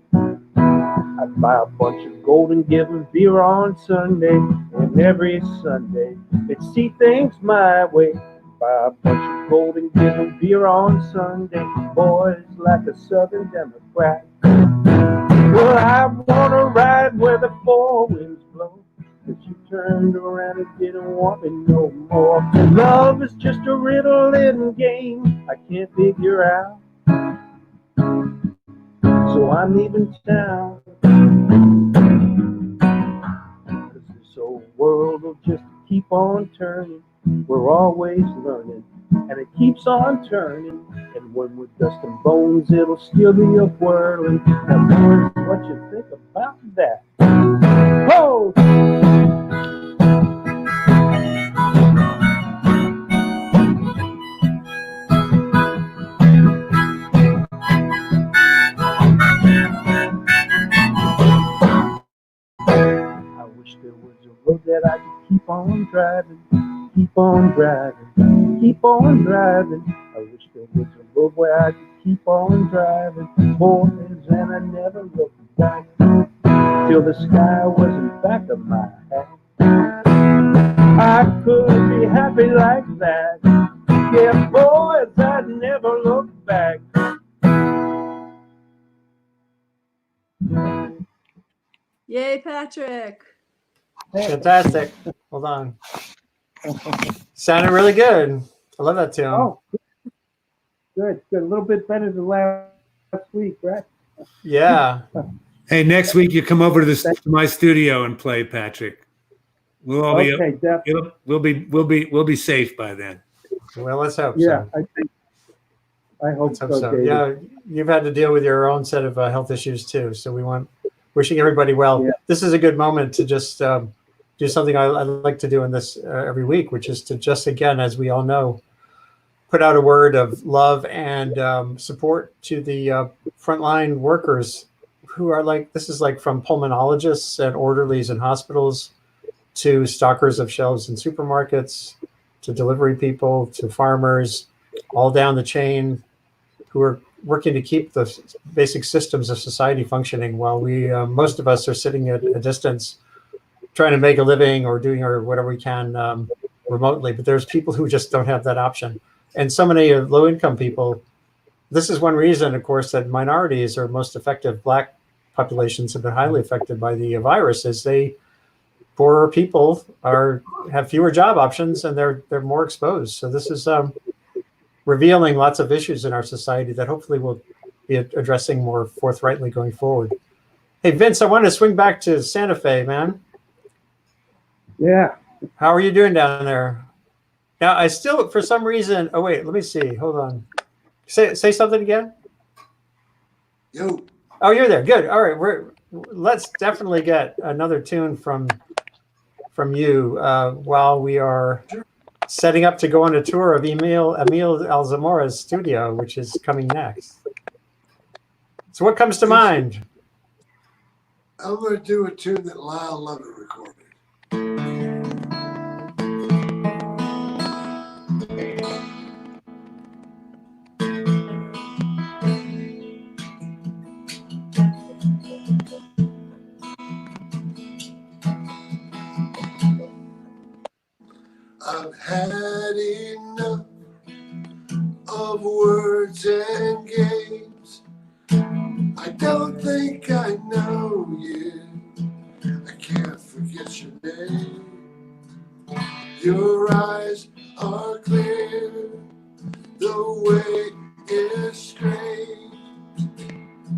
I'd buy a bunch of gold and give them beer on Sunday, and every Sunday they'd see things my way. Buy a bunch of gold and give them beer on Sunday, boys like a Southern Democrat. Well, I wanna ride where the four winds blow, but you turned around and didn't want me no more. Love is just a riddle in game I can't figure out, so I'm leaving town. 'Cause this old world will just keep on turning. We're always learning, and it keeps on turning. And when we're dust and bones, it'll still be a whirling. Now, boys, what you think about that? Oh! I wish there was a road that I could keep on driving, keep on driving, keep on driving. I wish there was a road where I could keep on driving, boys, and I never looked back till the sky was in back of my hat. I could be happy like that. Yeah, boys, I'd never look back. Yay, Patrick. Fantastic. Hold on. Sounded really good. I love that tune. Oh, good. A little bit better than last week, right? Yeah. Hey, next week you come over to my studio and play, Patrick. We'll all be Okay, definitely. we'll be safe by then. Well, let's hope Yeah, so. I hope Let's hope so, so. David. Yeah, you've had to deal with your own set of health issues too. So wishing everybody well. Yeah. This is a good moment to just do something I like to do in this every week, which is to just, again, as we all know, put out a word of love and support to the frontline workers who are this is from pulmonologists and orderlies in hospitals to stockers of shelves in supermarkets, to delivery people, to farmers, all down the chain, who are working to keep the basic systems of society functioning while most of us are sitting at a distance trying to make a living or doing whatever we can remotely. But there's people who just don't have that option. And so many low-income people, this is one reason, of course, that minorities are most effective. Black populations have been highly affected by the virus, as poorer people have fewer job options and they're more exposed. So this is revealing lots of issues in our society that hopefully we'll be addressing more forthrightly going forward. Hey, Vince, I want to swing back to Santa Fe, man. Yeah. How are you doing down there? Now, I still, for some reason, oh, wait, let me see. Hold on. Say something again. Yo. Oh, you're there. Good. All right. Let's definitely get another tune from you while we are setting up to go on a tour of Emil Alzamora's studio, which is coming next. So what comes to mind? I'm going to do a tune that Lyle Lovett recorded. I've had enough of words and games. I don't think I know you. I can't forget your name. Your eyes are clear. The way is straight.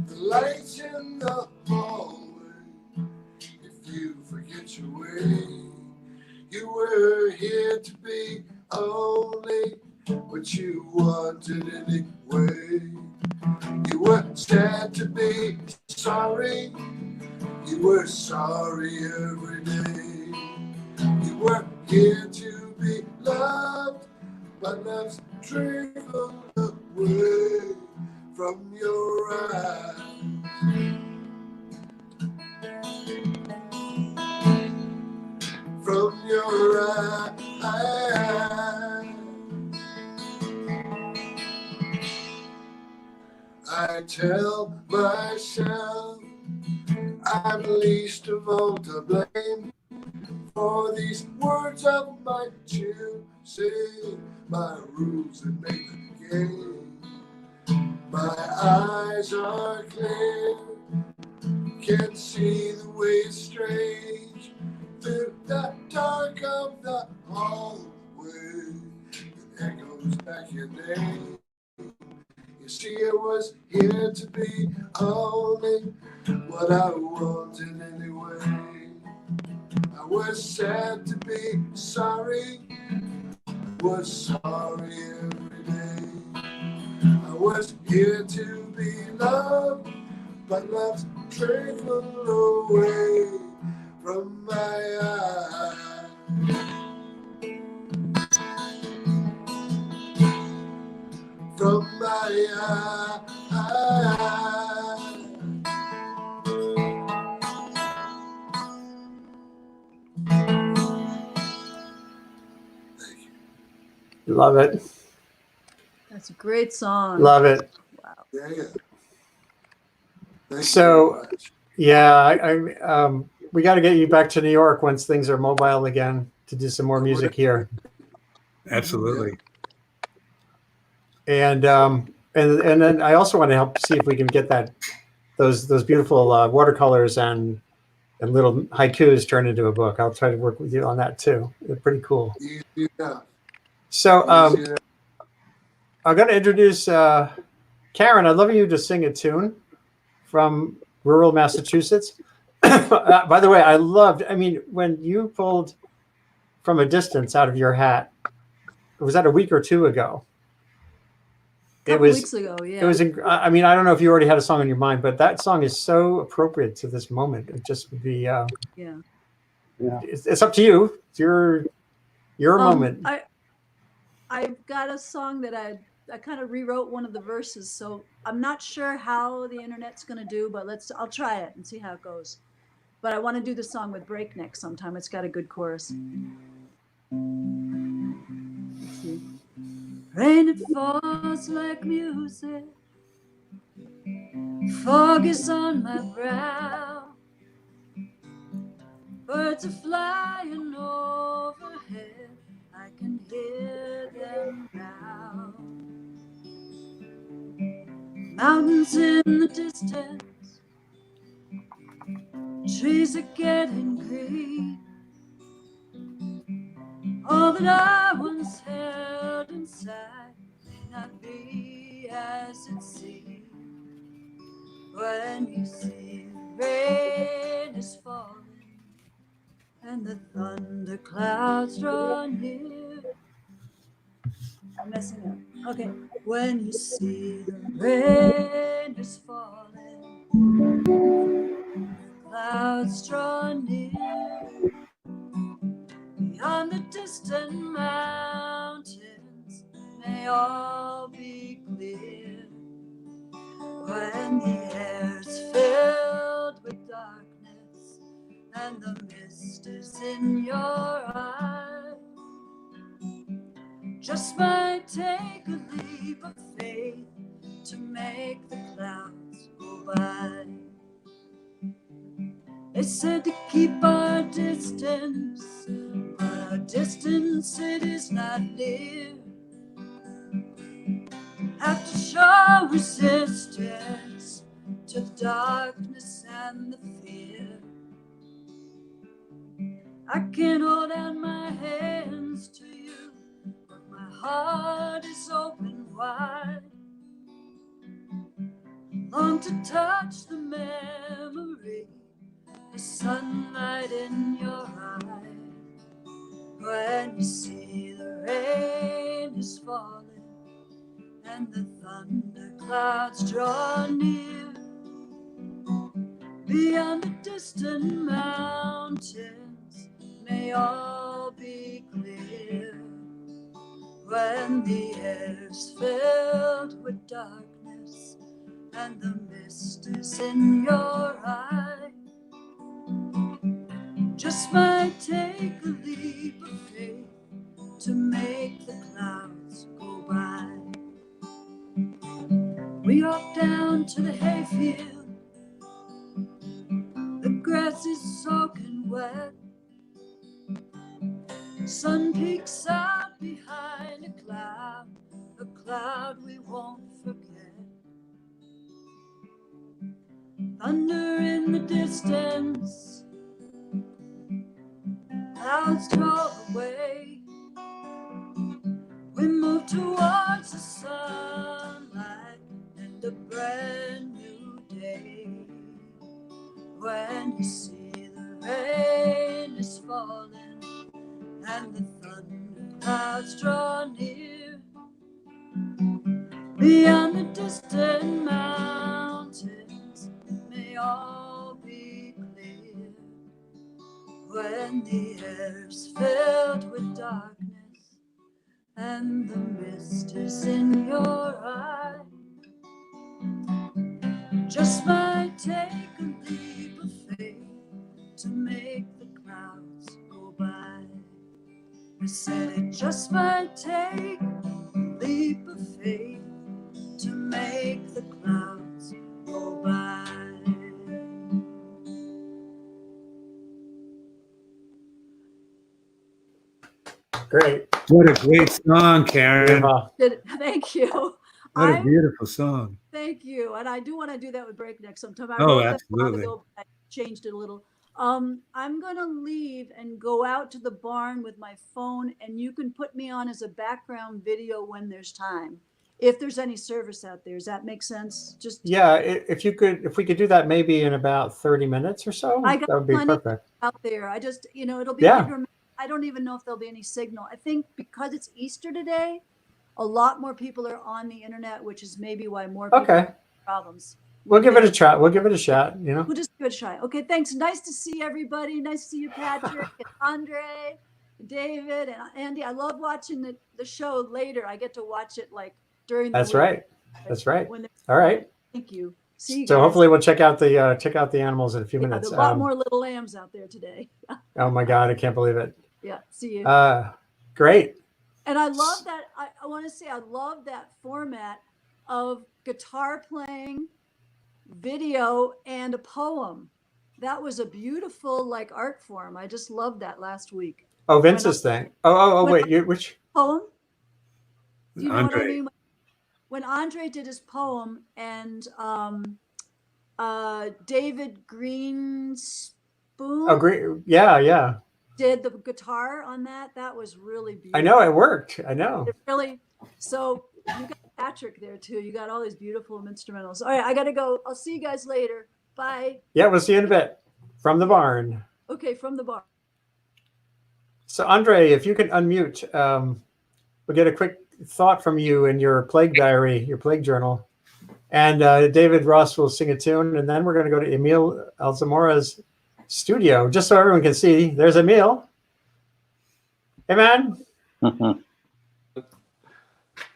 The sorry. You were sorry every day. You were here to be loved, but love's drifted away from your eyes. From your eyes. I tell myself I'm least of all to blame for these words of my choosing, my rules that make the game. My eyes are clear, can see the way it's strange through the dark of the hallway. It echoes back your name. You see, it was here to be only what I wanted anyway. I was sad to be sorry, was sorry every day. I was here to be loved, but love's drifted away from my eyes. From my eyes. Thank you. Love it. That's a great song. Love it. Wow. Yeah, yeah. Thank So- you very much. Yeah, we got to get you back to New York once things are mobile again to do some more music here. Absolutely. And then I also want to help see if we can get those beautiful watercolors and little haikus turned into a book. I'll try to work with you on that too. They're pretty cool. Easy enough. So Easy enough. I'm going to introduce Karen. I'd love you to sing a tune from rural Massachusetts. By the way, I mean, when you pulled From a Distance out of your hat, was that a week or two ago? Couple weeks ago, yeah. It was. I mean, I don't know if you already had a song in your mind, but that song is so appropriate to this moment. It just would be. Yeah. It's up to you. It's your moment. I've got a song that I kind of rewrote one of the verses, so I'm not sure how the internet's going to do, but I'll try it and see how it goes. But I want to do the song with breakneck sometime. It's got a good chorus. Let's see. Rain, it falls like music. Fog is on my brow. Birds are flying overhead. I can hear them now. Mountains in the distance. Trees are getting green. All that I once held inside may not be as it seemed. When you see the rain is falling and the thunder clouds draw near. I'm messing up. Okay. When you see the rain is falling, the clouds draw near. Beyond the distant mountains may all be clear. When the air's filled with darkness and the mist is in your eye, just might take a leap of faith to make the clouds go by. They said to keep our distance, but our distance it is not near. Have to show resistance to the darkness and the fear. I can't hold out my hands to you, but my heart is open wide. Long to touch the memory, the sunlight in your eyes. When you see the rain is falling and the thunder clouds draw near, beyond the distant mountains, may all be clear. When the air's filled with darkness and the mist is in your eye, just might take a leap of faith to make the clouds go by. We walk down to the hayfield, the grass is soaking wet, sun peeks out behind a cloud we won't forget. Thunder in the distance, clouds drove away. We move towards the sunlight and a brand new day. When you see the rain is falling and the thunder clouds draw near, beyond the distant mountains, may all be clear. When the air's filled with darkness and the mist is in your eye, just might take a leap of faith to make the clouds go by. I said it just might take a leap of faith to make the clouds go by. Great. What a great song, Karen. Thank you. What a beautiful song. Thank you. And I do want to do that with Breakneck sometime. I Oh, wrote that a while absolutely. ago, but I changed it a little. I'm going to leave and go out to the barn with my phone, and you can put me on as a background video when there's time, if there's any service out there. Does that make sense? Just Yeah, if we could do that maybe in about 30 minutes or so, I got that would be plenty perfect. out there. I just, it'll be Yeah. hard to remember. I don't even know if there'll be any signal. I think because it's Easter today, a lot more people are on the internet, which is maybe why more people have problems. We'll give it a try. We'll give it a shot, We'll just give it a try. Okay, thanks. Nice to see everybody. Nice to see you, Patrick, and Andre, David, and Andy. I love watching the show later. I get to watch it like during the That's week. right. That's right. All right. Thank you. See you guys. So hopefully we'll check out the animals in a few minutes. There's a lot more little lambs out there today. Oh my God, I can't believe it. Yeah, see you. Great. And I love that. I want to say I love that format of guitar playing, video, and a poem. That was a beautiful art form. I just loved that last week. Oh, Vince's thing. Oh, wait, which poem? Do you know Andre. what I mean? When Andre did his poem and David Greenspoon. Oh, great. Yeah. Did the guitar on that. That was really beautiful. I know it worked. I know. It really. So you got Patrick there too. You got all these beautiful instrumentals. All right, I got to go. I'll see you guys later. Bye. Yeah, we'll see you in a bit from the barn. Okay, from the barn. So Andre, if you can unmute, we'll get a quick thought from you in your plague diary, your plague journal. And David Ross will sing a tune, and then we're going to go to Emil Alzamora's studio, just so everyone can see. There's Emil. Hey, man.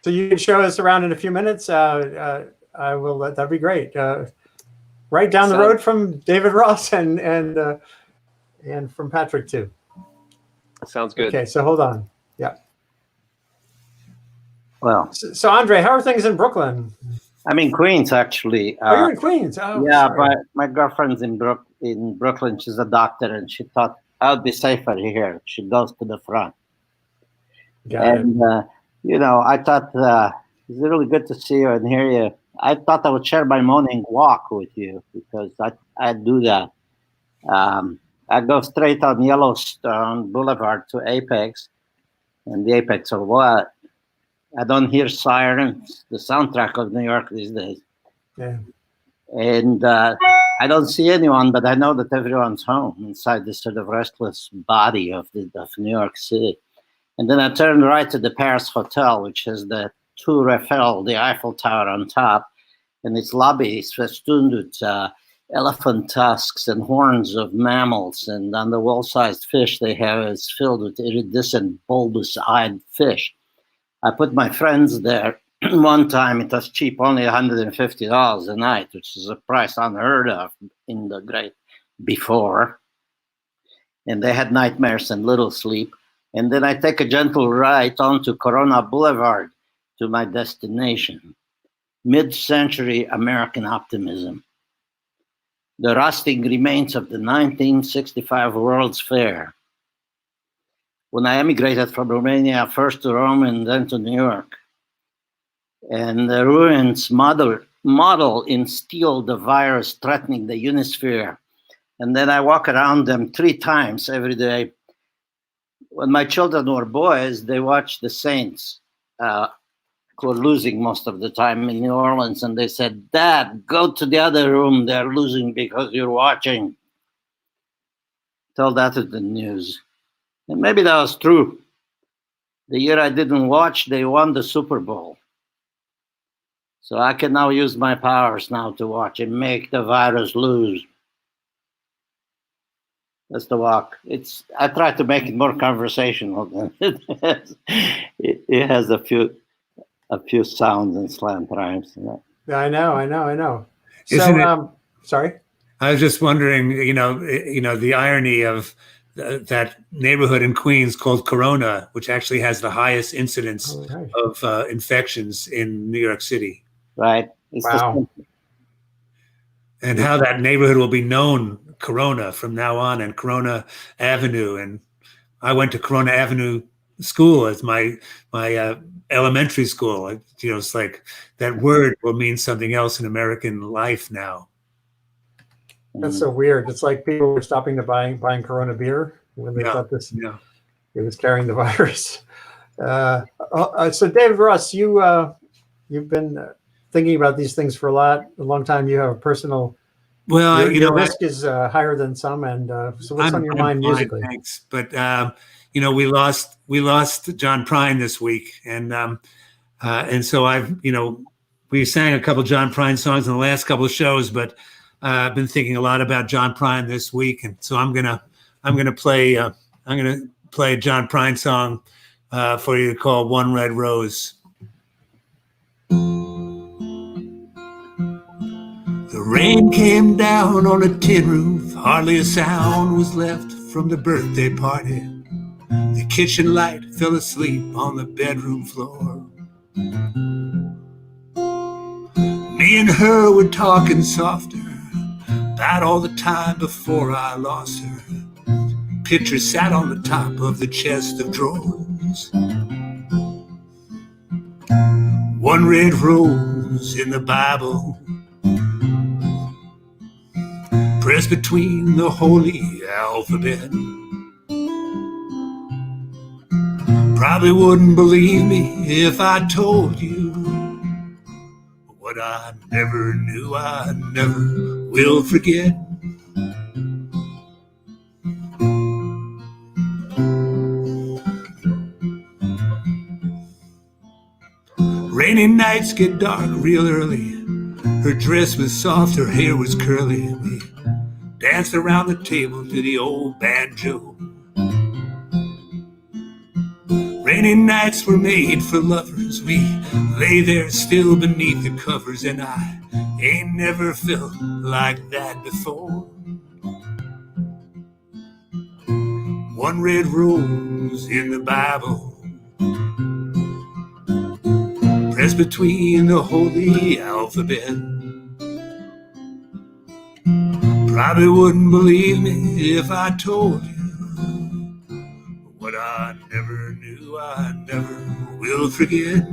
So you can show us around in a few minutes. I will. That'd be great. Right down the road from David Ross and from Patrick too. Sounds good. Okay, so hold on. Yeah. Well, so Andre, how are things in Brooklyn? I'm in Queens, actually. Oh, you're in Queens. Oh, yeah, sorry. but my girlfriend's in Brooklyn. She's a doctor, and she thought I'll be safer here. She goes to the front. Got it. I thought it's really good to see you and hear you. I thought I would share my morning walk with you because I do that. I go straight on Yellowstone Boulevard to Apex, and the Apex of what? I don't hear sirens, the soundtrack of New York these days. Yeah. And I don't see anyone, but I know that everyone's home inside this sort of restless body of New York City. And then I turned right to the Paris Hotel, which has the Tour Eiffel, the Eiffel Tower on top, and its lobby is festooned with elephant tusks and horns of mammals, and on the wall-sized fish they have is filled with iridescent bulbous-eyed fish. I put my friends there. One time it was cheap, only $150 a night, which is a price unheard of in the great before. And they had nightmares and little sleep. And then I take a gentle ride onto Corona Boulevard to my destination. Mid-century American optimism. The rusting remains of the 1965 World's Fair. When I emigrated from Romania, first to Rome and then to New York. And the ruins model in steel the virus threatening the Unisphere. And then I walk around them 3 times every day. When my children were boys, they watched the Saints, who were losing most of the time in New Orleans. And they said, "Dad, go to the other room. They're losing because you're watching." Tell that to the news. And maybe that was true. The year I didn't watch, they won the Super Bowl. So I can now use my powers now to watch and make the virus lose. That's the walk. I try to make it more conversational than it has. It has a few sounds and slant rhymes. Yeah, I know. Isn't So, sorry. I was just wondering, the irony of that neighborhood in Queens called Corona, which actually has the highest incidence of infections in New York City. Right. Wow. And how that neighborhood will be known Corona from now on, and Corona Avenue. And I went to Corona Avenue school as my elementary school. It's like that word will mean something else in American life now. That's so weird. It's like people were stopping to buying Corona beer when they thought it was carrying the virus. So David Ross, you've been thinking about these things for a long time. You have a personal. Well, your risk is higher than some, and so what's on your mind musically? Thanks, but we lost John Prine this week, and so we sang a couple John Prine songs in the last couple of shows, but I've been thinking a lot about John Prine this week, and so I'm gonna play a John Prine song for you called "One Red Rose." The rain came down on a tin roof, hardly a sound was left from the birthday party. The kitchen light fell asleep on the bedroom floor. Me and her were talking softer about all the time before I lost her. Picture sat on the top of the chest of drawers. One red rose in the Bible, pressed between the holy alphabet. Probably wouldn't believe me if I told you what I never knew, I never will forget. Rainy nights get dark real early. Her dress was soft, her hair was curly. We danced around the table to the old banjo. Rainy nights were made for lovers. We lay there still beneath the covers, and I ain't never felt like that before. One red rose in the Bible, pressed between the holy alphabet. Probably wouldn't believe me if I told you what I never knew, I never will forget.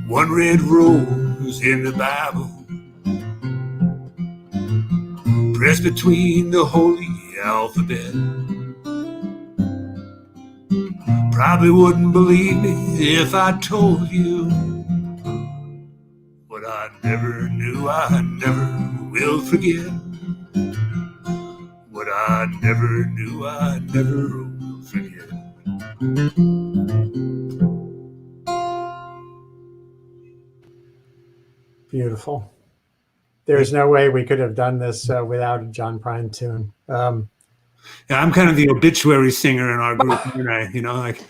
One red rose in the Bible, pressed between the holy alphabet. Probably wouldn't believe me if I told you what I never knew, I never will forget. What I never knew, I never will forget. Beautiful. there's no way we could have done this without a John Prine tune. Yeah, I'm kind of the obituary singer in our group, aren't I? You know, like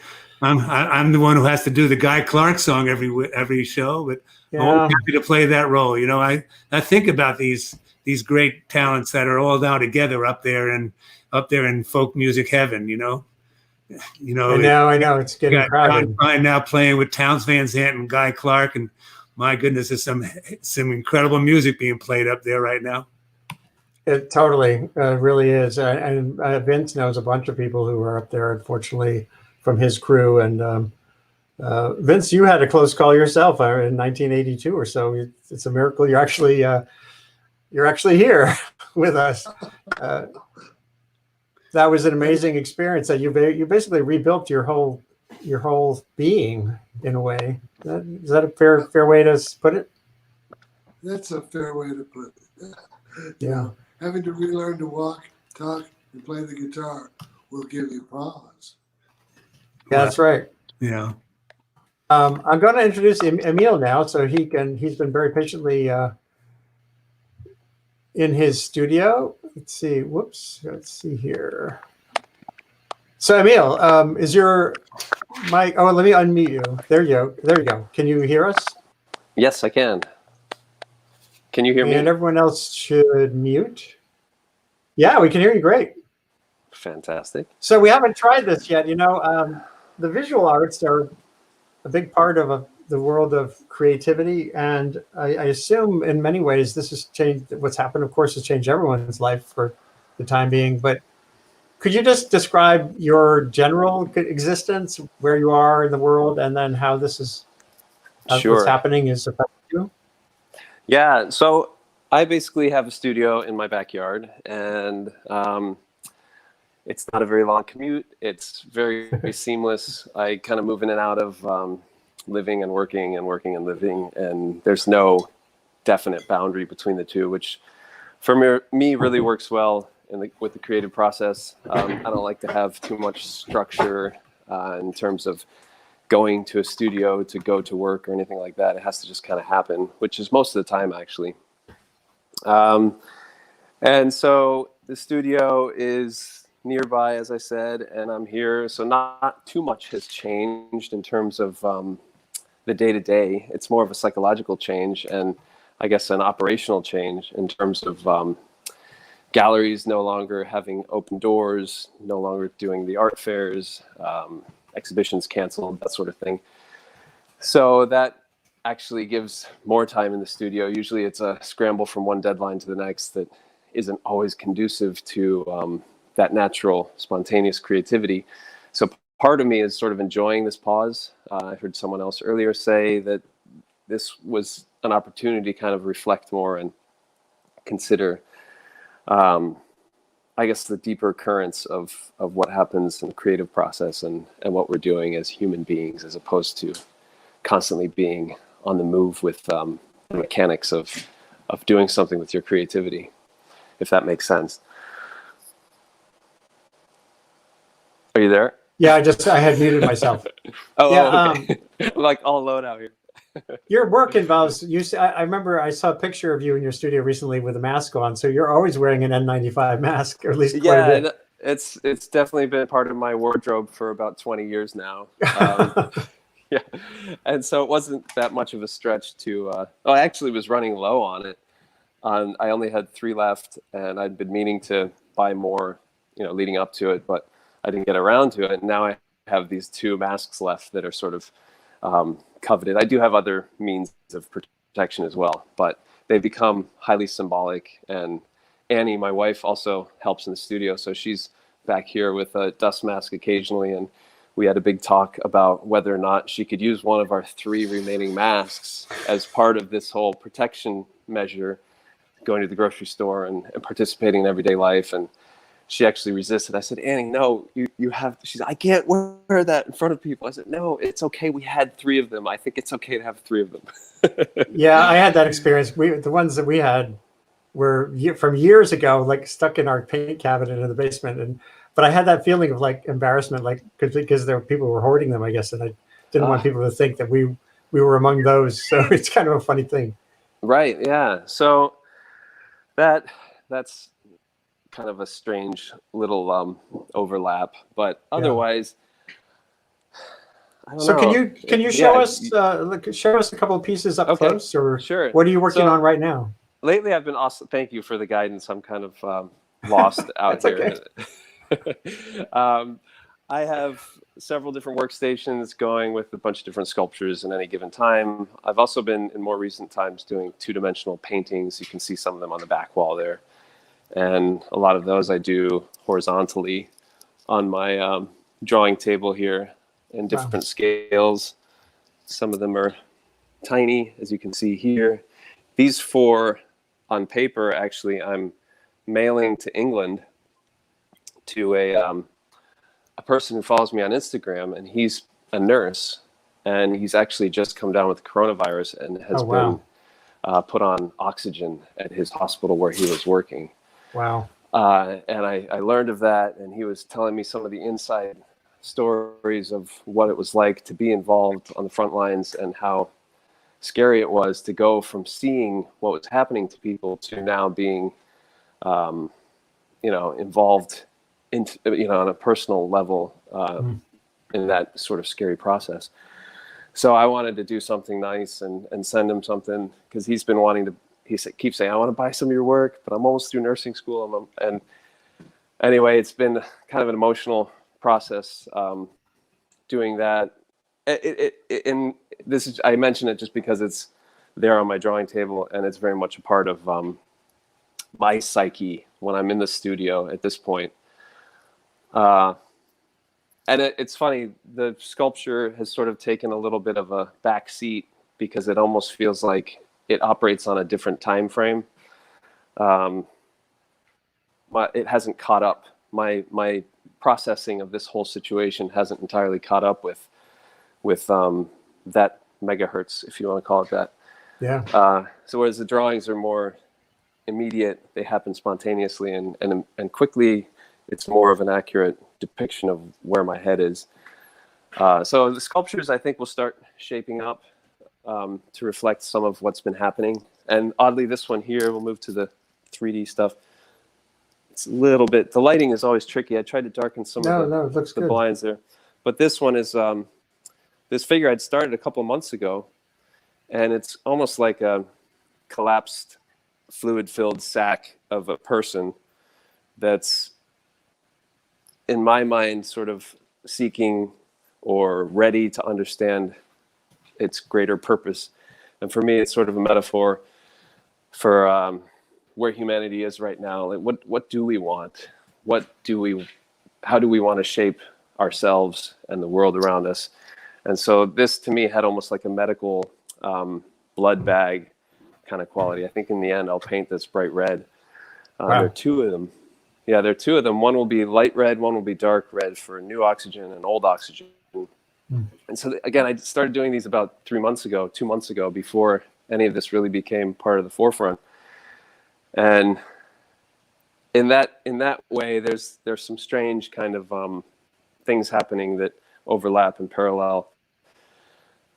I'm the one who has to do the Guy Clark song every show, but I'm always happy to play that role. You know, I think about these great talents that are all now together up there in folk music heaven. You know, I know it's getting crowded. John Prine now playing with Townes Van Zandt and Guy Clark, and my goodness, there's some incredible music being played up there right now. It totally really is. And Vince knows a bunch of people who are up there, unfortunately, from his crew. And Vince, you had a close call yourself in 1982 or so. It's a miracle you're actually here with us. That was an amazing experience. That you basically rebuilt your whole being in a way. Is that a fair way to put it? That's a fair way to put it. Yeah. Having to relearn to walk, talk, and play the guitar will give you pause. Yeah, that's right. Yeah. I'm going to introduce Emil now, so he's been very patiently in his studio. Let's see. Whoops. Let's see here. So Emil, is your mic? Oh, let me unmute you. There you go. Can you hear us? Yes, I can. Can you hear me? And everyone else should mute. Yeah, we can hear you great. Fantastic. So we haven't tried this yet. You know, the visual arts are a big part of the world of creativity. And I assume in many ways this has changed. What's happened, of course, has changed everyone's life for the time being. But could you just describe your general existence, where you are in the world, and then how this is, Sure. what's happening is affecting you? Yeah, so I basically have a studio in my backyard, and it's not a very long commute. It's very, very seamless. I kind of move in and out of living and working and working and living, and there's no definite boundary between the two, which for me really works well with the creative process. I don't like to have too much structure in terms of going to a studio to go to work or anything like that. It has to just kind of happen, which is most of the time actually. And so the studio is nearby, as I said, and I'm here. So not too much has changed in terms of the day-to-day. It's more of a psychological change and I guess an operational change in terms of galleries no longer having open doors, no longer doing the art fairs, exhibitions canceled, that sort of thing. So that actually gives more time in the studio. Usually it's a scramble from one deadline to the next that isn't always conducive to that natural, spontaneous creativity. So part of me is sort of enjoying this pause. I heard someone else earlier say that this was an opportunity to kind of reflect more and consider I guess the deeper currents of what happens in the creative process and what we're doing as human beings, as opposed to constantly being on the move with the mechanics of doing something with your creativity, if that makes sense. Are you there? Yeah, I had muted myself. Okay. I'm like all alone out here. Your work involves I remember I saw a picture of you in your studio recently with a mask on. So you're always wearing an N95 mask, or at least quite a bit. It's definitely been part of my wardrobe for about 20 years now. Yeah, and so it wasn't that much of a stretch to. I actually was running low on it. I only had 3 left, and I'd been meaning to buy more, leading up to it, but I didn't get around to it. And now I have these 2 masks left that are sort of coveted. I do have other means of protection as well, but they've become highly symbolic. And Annie, my wife, also helps in the studio, so she's back here with a dust mask occasionally, and we had a big talk about whether or not she could use one of our 3 remaining masks as part of this whole protection measure, going to the grocery store and participating in everyday life. And she actually resisted. I said, Annie, no, you have, she's, I can't wear that in front of people. I said, no, it's okay. We had 3 of them. I think it's okay to have 3 of them. Yeah, I had that experience. The ones that we had were from years ago, like stuck in our paint cabinet in the basement. But I had that feeling of like embarrassment, like because there were people who were hoarding them, I guess. And I didn't want people to think that we were among those. So it's kind of a funny thing. Right. Yeah. So that's kind of a strange little overlap, but otherwise, I don't So know. can you show us show us a couple of pieces up close, or sure. What are you working on right now? Lately, I've been awesome. Thank you for the guidance. I'm kind of lost out here. I have several different workstations going with a bunch of different sculptures at any given time. I've also been, in more recent times, doing two-dimensional paintings. You can see some of them on the back wall there. And a lot of those I do horizontally on my drawing table here in different scales. Some of them are tiny, as you can see here. These 4 on paper, actually, I'm mailing to England to a person who follows me on Instagram, and he's a nurse, and he's actually just come down with coronavirus and has been put on oxygen at his hospital where he was working. Wow. And I learned of that, and he was telling me some of the inside stories of what it was like to be involved on the front lines and how scary it was to go from seeing what was happening to people to now being, involved on a personal level in that sort of scary process. So I wanted to do something nice and send him something, because he's been wanting to. Keeps saying, I want to buy some of your work, but I'm almost through nursing school. And anyway, it's been kind of an emotional process doing that. And this is, I mention it just because it's there on my drawing table, and it's very much a part of my psyche when I'm in the studio at this point. And it's funny, the sculpture has sort of taken a little bit of a back seat because it almost feels like it operates on a different time frame. It hasn't caught up. My processing of this whole situation hasn't entirely caught up with that megahertz, if you want to call it that. Yeah. So whereas the drawings are more immediate, they happen spontaneously and quickly. It's more of an accurate depiction of where my head is. So the sculptures, I think, will start shaping up to reflect some of what's been happening. And oddly, this one here, we'll move to the 3D stuff. It's a little bit, the lighting is always tricky. I tried to darken some of the blinds there. But this one is, this figure I'd started a couple of months ago, and it's almost like a collapsed, fluid-filled sack of a person that's, in my mind, sort of seeking or ready to understand its greater purpose. And for me, it's sort of a metaphor for where humanity is right now. Like, what do we want? How do we want to shape ourselves and the world around us? And so this, to me, had almost like a medical blood bag kind of quality. I think in the end, I'll paint this bright red. There are 2 of them. Yeah, there are 2 of them. One will be light red, one will be dark red for new oxygen and old oxygen. And so again, I started doing these about 2 months ago, before any of this really became part of the forefront. And in that way, there's some strange kind of things happening that overlap and parallel.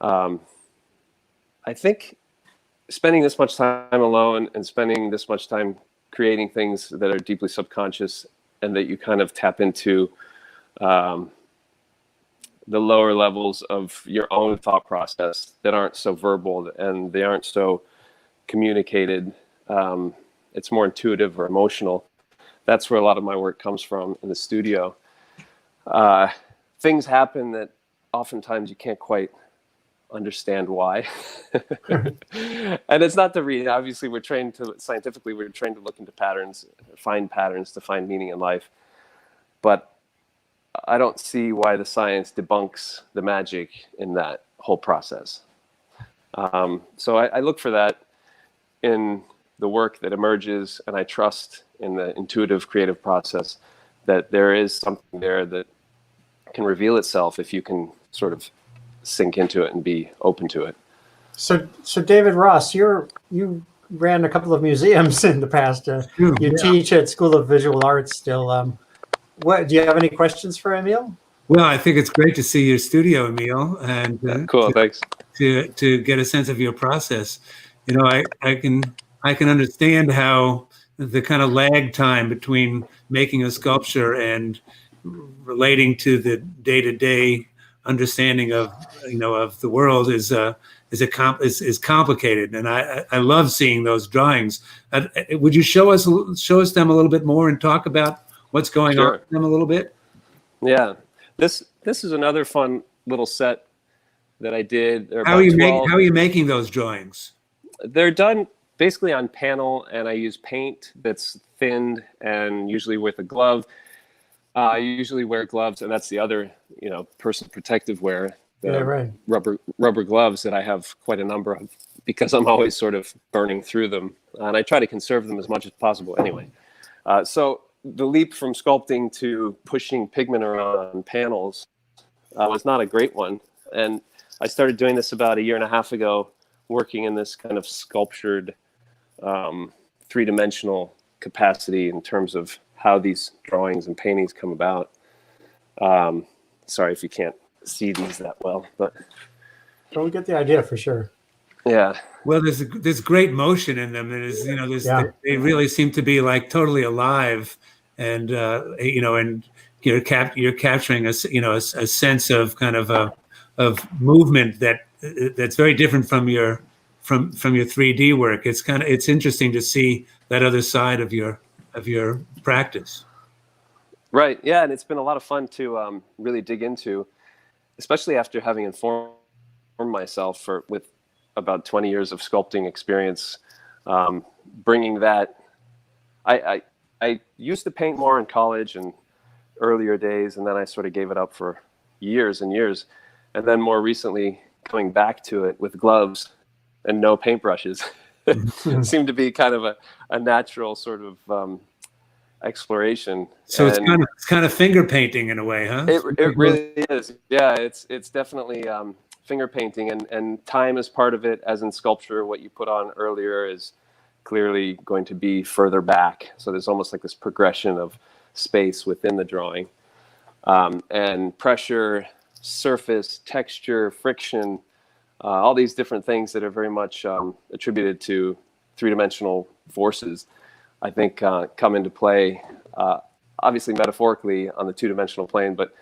I think spending this much time alone and spending this much time creating things that are deeply subconscious and that you kind of tap into the lower levels of your own thought process that aren't so verbal and they aren't so communicated. It's more intuitive or emotional. That's where a lot of my work comes from in the studio. Things happen that oftentimes you can't quite understand why. And it's not to read. Obviously, we're trained to look into patterns, to find meaning in life. But I don't see why the science debunks the magic in that whole process. So I look for that in the work that emerges, and I trust in the intuitive creative process that there is something there that can reveal itself if you can sort of sink into it and be open to it. So David Ross, you ran a couple of museums in the past. You teach at School of Visual Arts still. What do you have any questions for Emil? Well, I think it's great to see your studio, Emil, and cool. Thanks. To get a sense of your process. You know, I can understand how the kind of lag time between making a sculpture and relating to the day-to-day understanding of of the world is complicated, and I love seeing those drawings. Would you show us them a little bit more and talk about what's going on with them a little bit? Yeah, this is another fun little set that I did. How are you making those drawings? They're done basically on panel, and I use paint that's thinned, and usually with a glove. I usually wear gloves, and that's the other, personal protective wear. Right. Rubber gloves that I have quite a number of because I'm always sort of burning through them, and I try to conserve them as much as possible anyway. So the leap from sculpting to pushing pigment around on panels was not a great one, and I started doing this about 1.5 years ago, working in this kind of sculptured, three-dimensional capacity in terms of how these drawings and paintings come about. Sorry if you can't see these that well, but we get the idea for sure. Yeah. Well, there's great motion in them. They really seem to be like totally alive, and and you're capturing a sense of kind of movement that's very different from your 3D work. It's interesting to see that other side of your practice. Right. Yeah, and it's been a lot of fun to really dig into, especially after having informed myself with about 20 years of sculpting experience. Bringing that, I used to paint more in college and earlier days, and then I sort of gave it up for years and years, and then more recently coming back to it with gloves and no paintbrushes. It seemed to be kind of a natural sort of exploration. So it's kind of finger painting in a way, huh? It really is. Yeah, it's definitely finger painting, and time is part of it. As in sculpture, what you put on earlier is clearly going to be further back. So there's almost like this progression of space within the drawing, and pressure, surface, texture, friction, all these different things that are very much attributed to three-dimensional forces, I think come into play, obviously metaphorically on the two-dimensional plane, but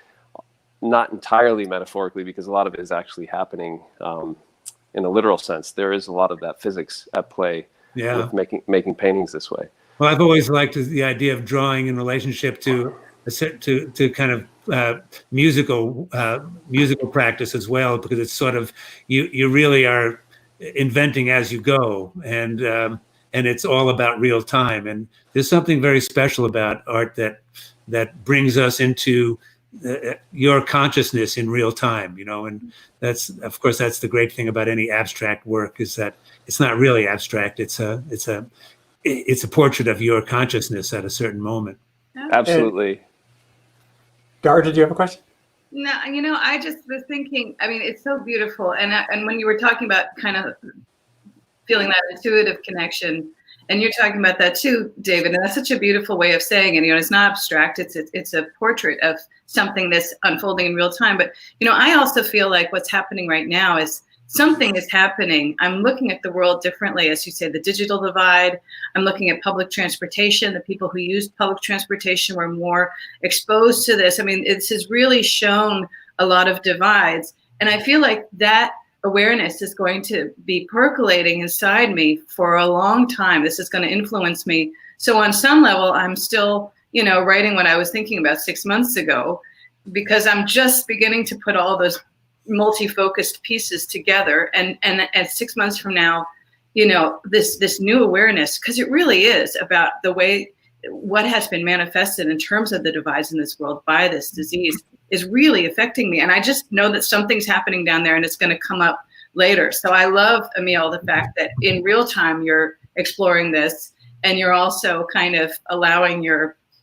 not entirely metaphorically, because a lot of it is actually happening in a literal sense. There is a lot of that physics at play with making paintings this way. Well, I've always liked the idea of drawing in relationship to kind of musical practice as well, because it's sort of you really are inventing as you go, and it's all about real time. And there's something very special about art that brings us into your consciousness in real time, and that's the great thing about any abstract work, is that it's not really abstract. It's a portrait of your consciousness at a certain moment. Absolutely. Dar, did you have a question? No, I just was thinking, it's so beautiful. And when you were talking about kind of feeling that intuitive connection, and you're talking about that too, David, and that's such a beautiful way of saying it. It's not abstract. It's a portrait of something that's unfolding in real time. But, I also feel like what's happening right now is something is happening. I'm looking at the world differently, as you say, the digital divide. I'm looking at public transportation. The people who use public transportation were more exposed to this. This has really shown a lot of divides. And I feel like that awareness is going to be percolating inside me for a long time. This is going to influence me. So on some level, I'm still, writing what I was thinking about 6 months ago, because I'm just beginning to put all those multi-focused pieces together, and 6 months from now, this new awareness, because it really is about the way what has been manifested in terms of the divides in this world by this disease is really affecting me. And I just know that something's happening down there, and it's going to come up later. So I love, Emil, the fact that in real time you're exploring this, and you're also kind of allowing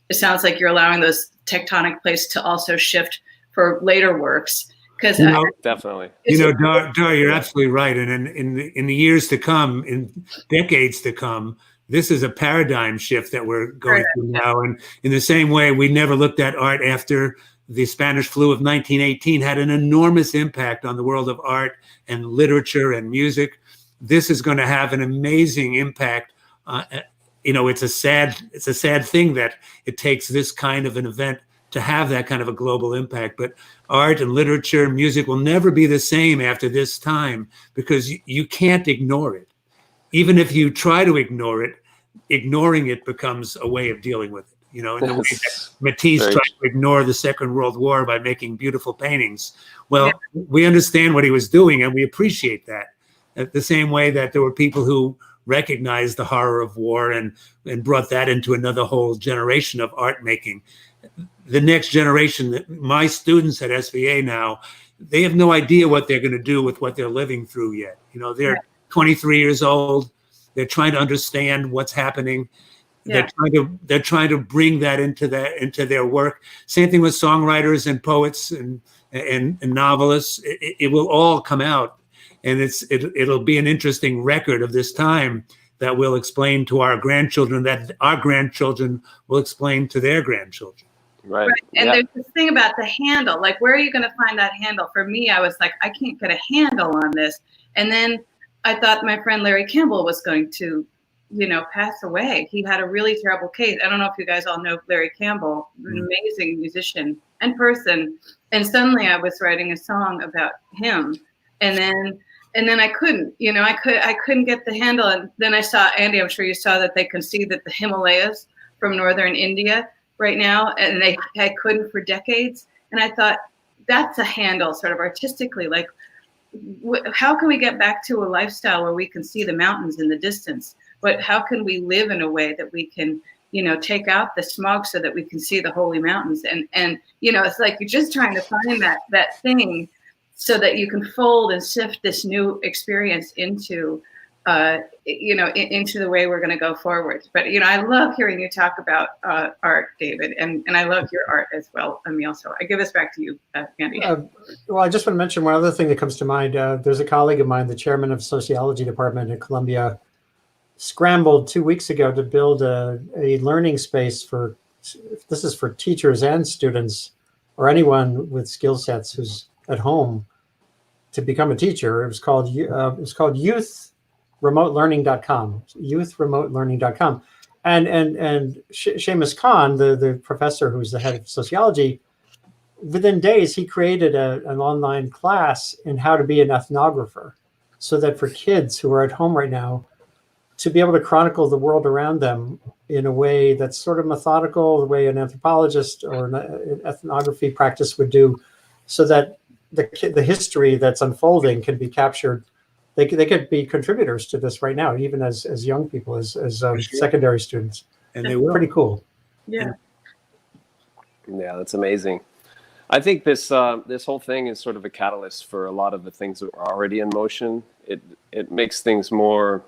it sounds like you're allowing those tectonic plates to also shift for later works. Because definitely, Dar, you're absolutely right. And in the years to come, in decades to come, this is a paradigm shift that we're going through now. And in the same way, we never looked at art after the Spanish flu of 1918 had an enormous impact on the world of art and literature and music. This is going to have an amazing impact it's a sad thing that it takes this kind of an event to have that kind of a global impact. But art and literature and music will never be the same after this time, because you can't ignore it. Even if you try to ignore it, ignoring it becomes a way of dealing with it. In the way that Matisse tried to ignore the Second World War by making beautiful paintings. Well, we understand what he was doing, and we appreciate that. The same way that there were people who recognized the horror of war and brought that into another whole generation of art making. The next generation, my students at SVA now, they have no idea what they're going to do with what they're living through yet. They're 23 years old. They're trying to understand what's happening. Yeah. They're trying to bring that into their work. Same thing with songwriters and poets and novelists. It will all come out, and it'll be an interesting record of this time that we'll explain to our grandchildren, that our grandchildren will explain to their grandchildren. Right. And there's this thing about the handle, like, where are you going to find that handle? For me, I was like, I can't get a handle on this. And then I thought my friend Larry Campbell was going to, pass away. He had a really terrible case. I don't know if you guys all know Larry Campbell, an amazing musician and person. And suddenly I was writing a song about him. And then I couldn't, I couldn't get the handle. And then I saw, Andy, I'm sure you saw that they can see that the Himalayas from northern India right now, and I couldn't for decades. And I thought, that's a handle sort of artistically, like, how can we get back to a lifestyle where we can see the mountains in the distance? But how can we live in a way that we can, take out the smog so that we can see the holy mountains? And it's like you're just trying to find that thing so that you can fold and sift this new experience into, into the way we're going to go forward. But, I love hearing you talk about art, David, and I love your art as well, Emil. So I give this back to you, Andy. Well, I just want to mention one other thing that comes to mind. There's a colleague of mine, the chairman of sociology department at Columbia, scrambled 2 weeks ago to build a learning space this is for teachers and students, or anyone with skill sets who's at home, to become a teacher. It was called youthremote.learning.com, youthremote.learning.com. And Seamus Khan, the professor who's the head of sociology, within days, he created an online class in how to be an ethnographer, so that for kids who are at home right now, to be able to chronicle the world around them in a way that's sort of methodical, the way an anthropologist or an ethnography practice would do, so that the history that's unfolding can be captured. They could be contributors to this right now, even as young people, as secondary students. And they were pretty cool. Yeah. Yeah, that's amazing. I think this whole thing is sort of a catalyst for a lot of the things that are already in motion. It makes things more,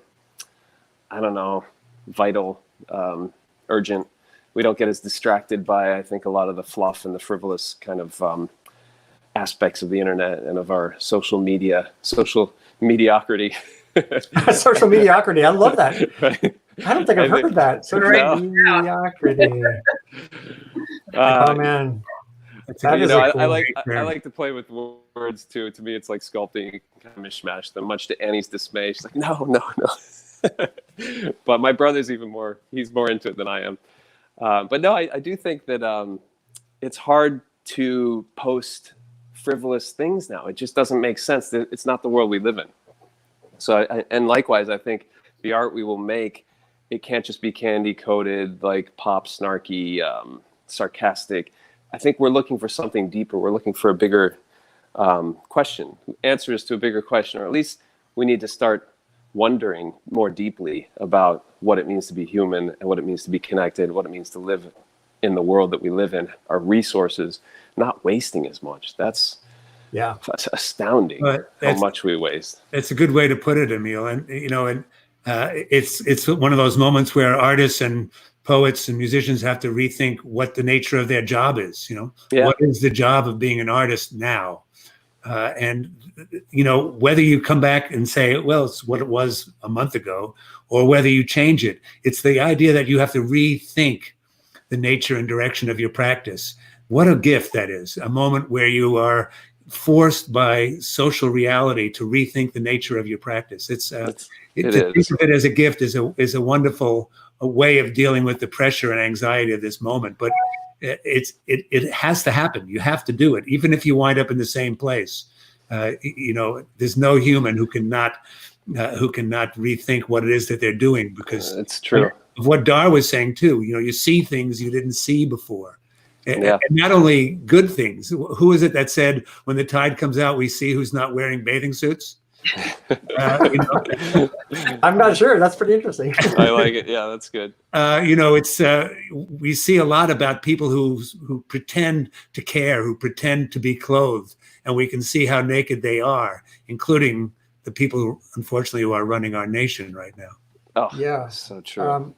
I don't know, vital, urgent. We don't get as distracted by, I think, a lot of the fluff and the frivolous kind of aspects of the internet and of our social mediocrity. Social mediocrity. I love that. Right. I don't think I've heard that. Social mediocrity. Oh man. I like to play with words too. To me, it's like sculpting, kind of mishmash them, much to Annie's dismay. She's like, no. But my brother's he's more into it than I am. But no, I do think that it's hard to post frivolous things now. It just doesn't make sense. It's not the world we live in. So, and likewise, I think the art we will make, it can't just be candy coated, like pop, snarky, sarcastic. I think we're looking for something deeper. We're looking for a bigger question, answers to a bigger question, or at least we need to start wondering more deeply about what it means to be human and what it means to be connected, what it means to live in the world that we live in, our resources, not wasting as much. That's astounding how much we waste. It's a good way to put it, Emil. And it's one of those moments where artists and poets and musicians have to rethink what the nature of their job is. What is the job of being an artist now? And whether you come back and say, well, it's what it was a month ago, or whether you change it, it's the idea that you have to rethink the nature and direction of your practice. What a gift that is, a moment where you are forced by social reality to rethink the nature of your practice. To think of it as a gift is a wonderful a way of dealing with the pressure and anxiety of this moment. But it has to happen. You have to do it, even if you wind up in the same place. There's no human who cannot rethink what it is that they're doing, because it's true. Of what Dar was saying too. You see things you didn't see before. Yeah. And not only good things. Who is it that said, when the tide comes out, we see who's not wearing bathing suits? I'm not sure. That's pretty interesting. I like it. Yeah, that's good. We see a lot about people who pretend to care, who pretend to be clothed, and we can see how naked they are, including the people who, unfortunately, who are running our nation right now. Oh, yeah, so true.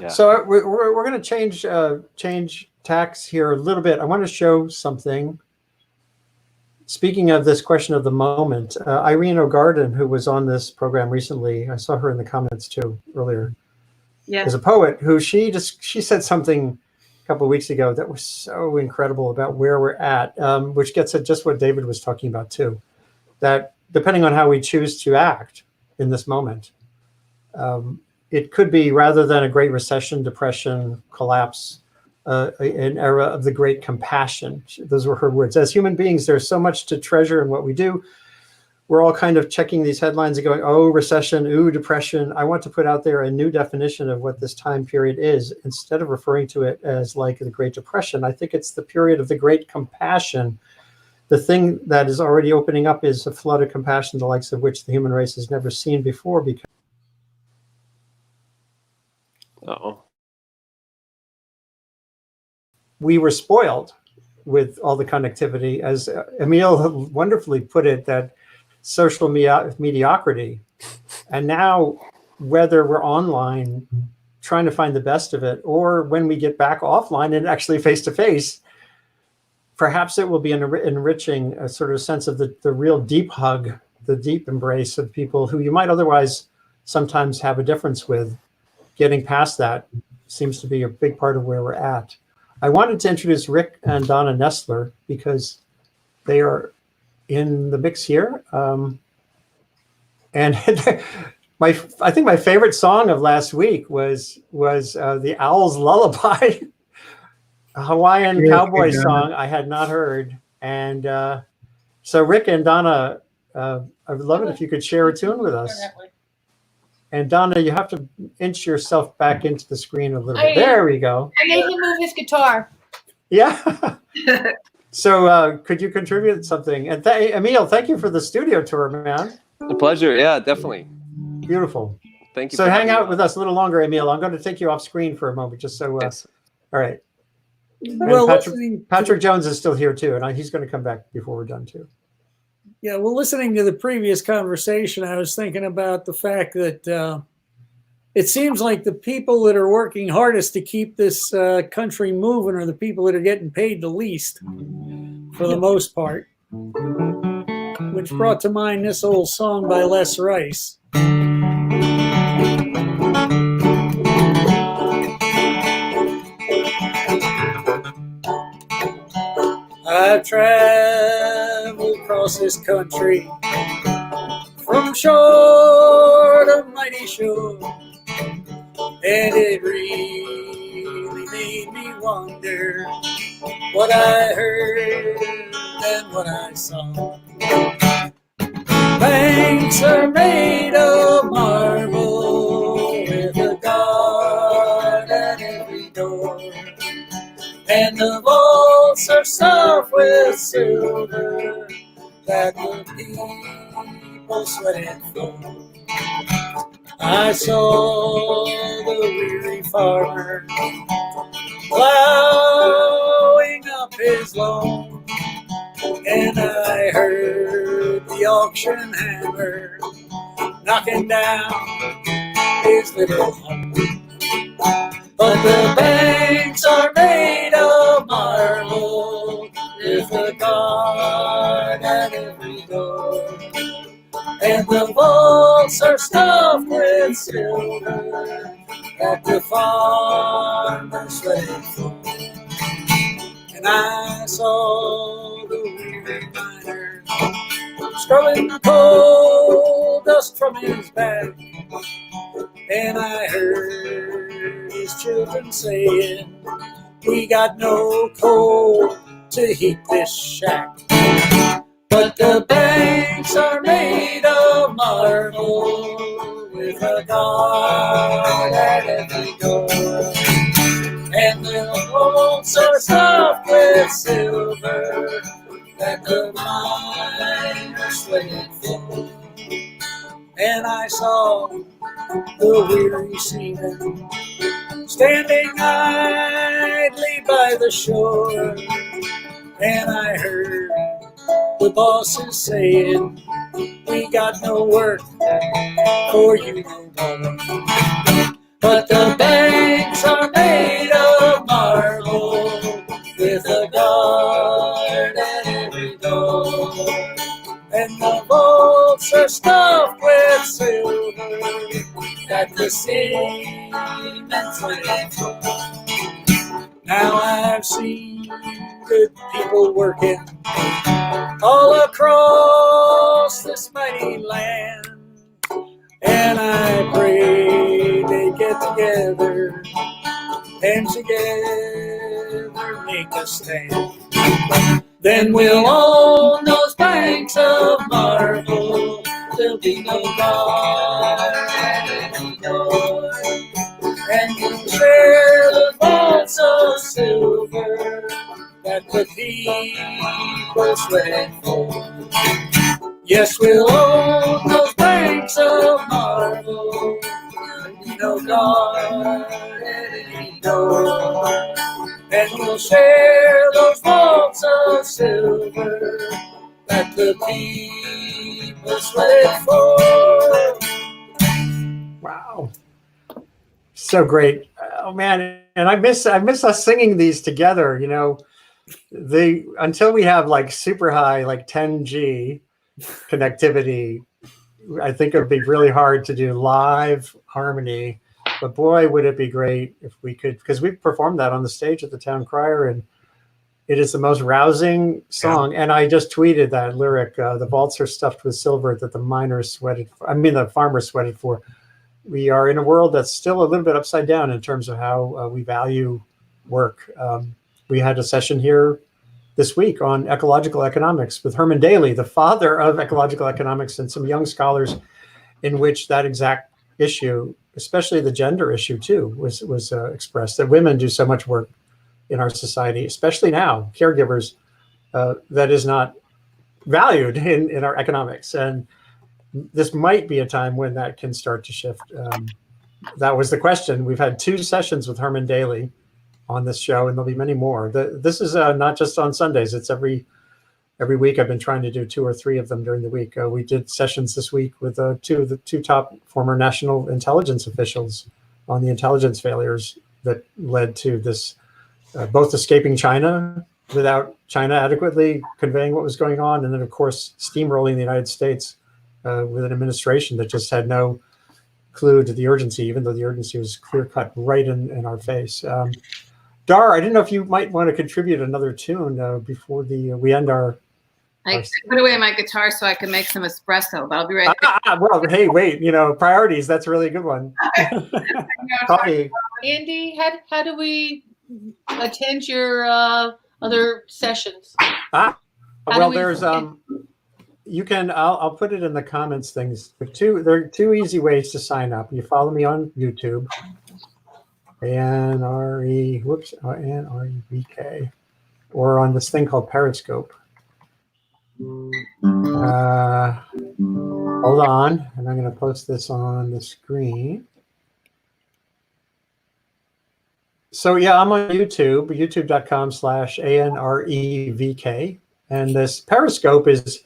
Yeah. So we're going to change tacks here a little bit. I want to show something. Speaking of this question of the moment, Irene O'Garden, who was on this program recently, I saw her in the comments too earlier, is a poet who she said something a couple of weeks ago that was so incredible about where we're at, which gets at just what David was talking about too, that depending on how we choose to act in this moment, it could be, rather than a great recession, depression, collapse, an era of the great compassion. Those were her words. As human beings, there's so much to treasure in what we do. We're all kind of checking these headlines and going, oh, recession, ooh, depression. I want to put out there a new definition of what this time period is. Instead of referring to it as like the Great Depression, I think it's the period of the great compassion. The thing that is already opening up is a flood of compassion, the likes of which the human race has never seen before. Because we were spoiled with all the connectivity, as Emil wonderfully put it, that social mediocrity. And now, whether we're online trying to find the best of it, or when we get back offline and actually face to face, perhaps it will be enriching a sort of sense of the real deep hug, the deep embrace of people who you might otherwise sometimes have a difference with. Getting past that seems to be a big part of where we're at. I wanted to introduce Rick and Donna Nestler because they are in the mix here. And I think my favorite song of last week was the Owl's Lullaby, a Hawaiian cowboy song I had not heard. And so Rick and Donna, I would love it if you could share a tune with us. And Donna, you have to inch yourself back into the screen a little bit. There we go. I made him move his guitar. Yeah. So could you contribute something? And Emil, thank you for the studio tour, man. A pleasure. Yeah, definitely. Beautiful. Thank you. So hang out with us a little longer, Emil. I'm going to take you off screen for a moment, just so. Yes. All right. Well, Patrick Jones is still here too, and he's going to come back before we're done too. Yeah, well, listening to the previous conversation, I was thinking about the fact that it seems like the people that are working hardest to keep this country moving are the people that are getting paid the least, for the most part. Which brought to mind this old song by Les Rice. I've traveled across this country from shore to mighty shore, and it really made me wonder what I heard and what I saw. Banks are made of marble with a guard at every door, and the vaults are stuffed with silver that the people sweated for. I saw the weary farmer plowing up his lawn, and I heard the auction hammer knocking down his little home. But the banks are made of marble with a guard at every door, and the vaults are stuffed with silver that the farmers sweated for. And I saw the weary miner scrubbing the coal dust from his back, and I heard those children saying, we got no coal to heat this shack. But the banks are made of marble with a guard at every door. And the bolts are stuffed with silver that the miners sweated for. And I saw the weary seamen standing idly by the shore. And I heard the bosses saying, we got no work for you no more. But the banks are made of marble with a guard at every door. And the vaults are stuffed with silver that the seamen sweated for. Now I've seen good people working all across this mighty land, and I pray they get together and together make a stand. Then we'll own those banks of marble. There'll be no guard at any door, and we'll share the vaults of silver that the people sweat for. Yes, we'll own those banks of marble. There'll be no guard at any door, and we'll share those vaults of silver that the people sweat for. Wow. So great. Oh man. And I miss us singing these together, you know. Until we have like super high, like 10G connectivity, I think it would be really hard to do live harmony. But boy, would it be great if we could, because we performed that on the stage at the Town Crier, and it is the most rousing song. Yeah. And I just tweeted that lyric, the vaults are stuffed with silver that the miners sweated for. I mean, the farmers sweated for. We are in a world that's still a little bit upside down in terms of how we value work. We had a session here this week on ecological economics with Herman Daly, the father of ecological economics, and some young scholars, in which that exact issue, especially the gender issue too, was expressed, that women do so much work in our society, especially now, caregivers, that is not valued in our economics. And this might be a time when that can start to shift. That was the question. We've had 2 sessions with Herman Daly on this show, and there'll be many more. This is not just on Sundays. It's every week. I've been trying to do 2 or 3 of them during the week. We did sessions this week with the two top former national intelligence officials on the intelligence failures that led to this, both escaping China without China adequately conveying what was going on, and then, of course, steamrolling the United States with an administration that just had no clue to the urgency, even though the urgency was clear-cut right in our face. Dar, I didn't know if you might want to contribute another tune before we end our... I put away my guitar so I can make some espresso, but I'll be right back. Well, hey, wait, priorities, that's a really good one. Coffee. Andy, how do we attend your other sessions? Well, there's... You can, I'll put it in the comments things. There are 2 easy ways to sign up. You follow me on YouTube, ANREVK, or on this thing called Periscope. Hold on, and I'm going to post this on the screen. So yeah, I'm on YouTube, youtube.com/ANREVK, and this Periscope is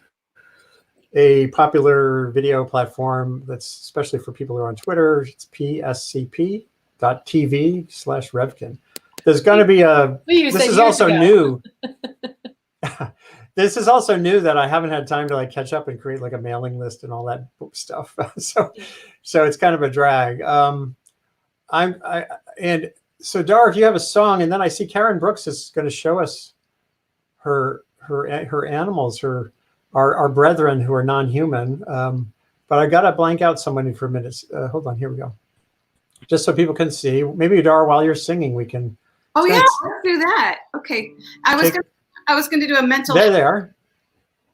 a popular video platform that's especially for people who are on Twitter. It's pscp.tv/Revkin. There's going to be this is also new. This is also new that I haven't had time to catch up and create a mailing list and all that stuff. So it's kind of a drag. And so Dar, if you have a song, and then I see Karen Brooks is going to show us her animals, our brethren who are non-human. But I got to blank out somebody for a minute. Hold on, here we go. just so people can see. Maybe Dar, while you're singing, we can. Oh yeah, let's do that. Okay, I was going to do a mental. There they are.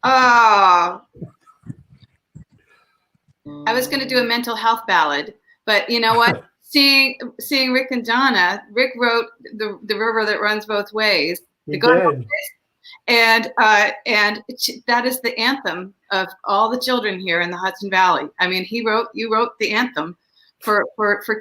Oh, I was going to do a mental health ballad, but you know what? seeing Rick and Donna, Rick wrote the river that runs both ways. He did. And that is the anthem of all the children here in the Hudson Valley. I mean, you wrote the anthem for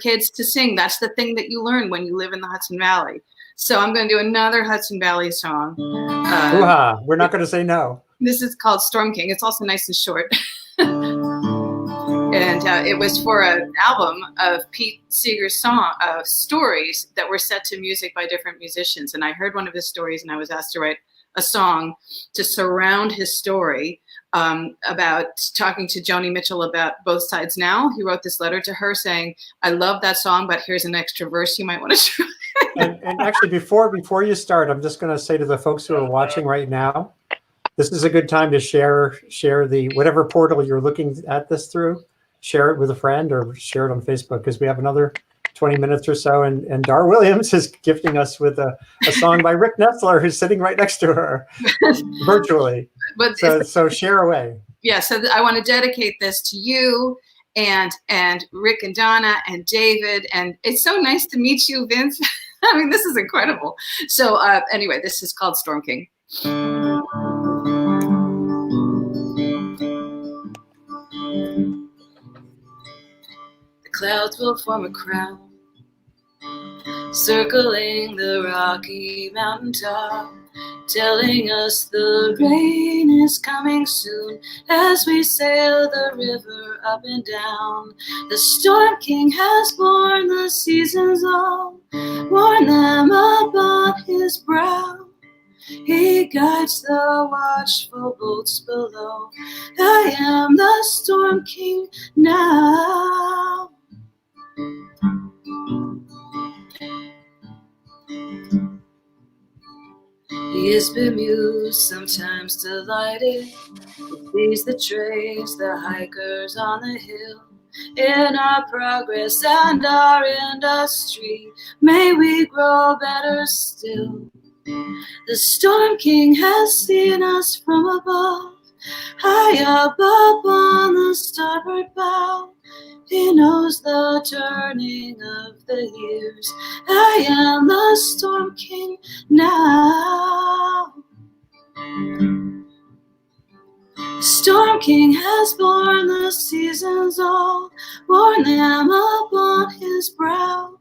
kids to sing. That's the thing that you learn when you live in the Hudson Valley. So I'm going to do another Hudson Valley song. We're not going to say no. This is called Storm King. It's also nice and short. And it was for an album of Pete Seeger's stories that were set to music by different musicians. And I heard one of his stories, and I was asked to write a song to surround his story about talking to Joni Mitchell about Both Sides Now. He wrote this letter to her saying, I love that song, but here's an extra verse you might want to try. and actually, before you start, I'm just going to say to the folks who are watching right now, this is a good time to share the whatever portal you're looking at this through. Share it with a friend or share it on Facebook, because we have another 20 minutes or so. And Dar Williams is gifting us with a song by Rick Nestler, who's sitting right next to her virtually. But so share away. Yeah, so I want to dedicate this to you and Rick and Donna and David. And it's so nice to meet you, Vince. I mean, this is incredible. So anyway, this is called Storm King. Clouds will form a crown, circling the rocky mountaintop, telling us the rain is coming soon as we sail the river up and down. The Storm King has borne the seasons all, worn them upon his brow. He guides the watchful boats below. I am the Storm King now. He is bemused, sometimes delighted. He sees the trains, the hikers on the hill. In our progress and our industry, may we grow better still. The Storm King has seen us from above, high up on the starboard bow. He knows the turning of the years. I am the Storm King now. The Storm King has borne the seasons all, worn them upon his brow.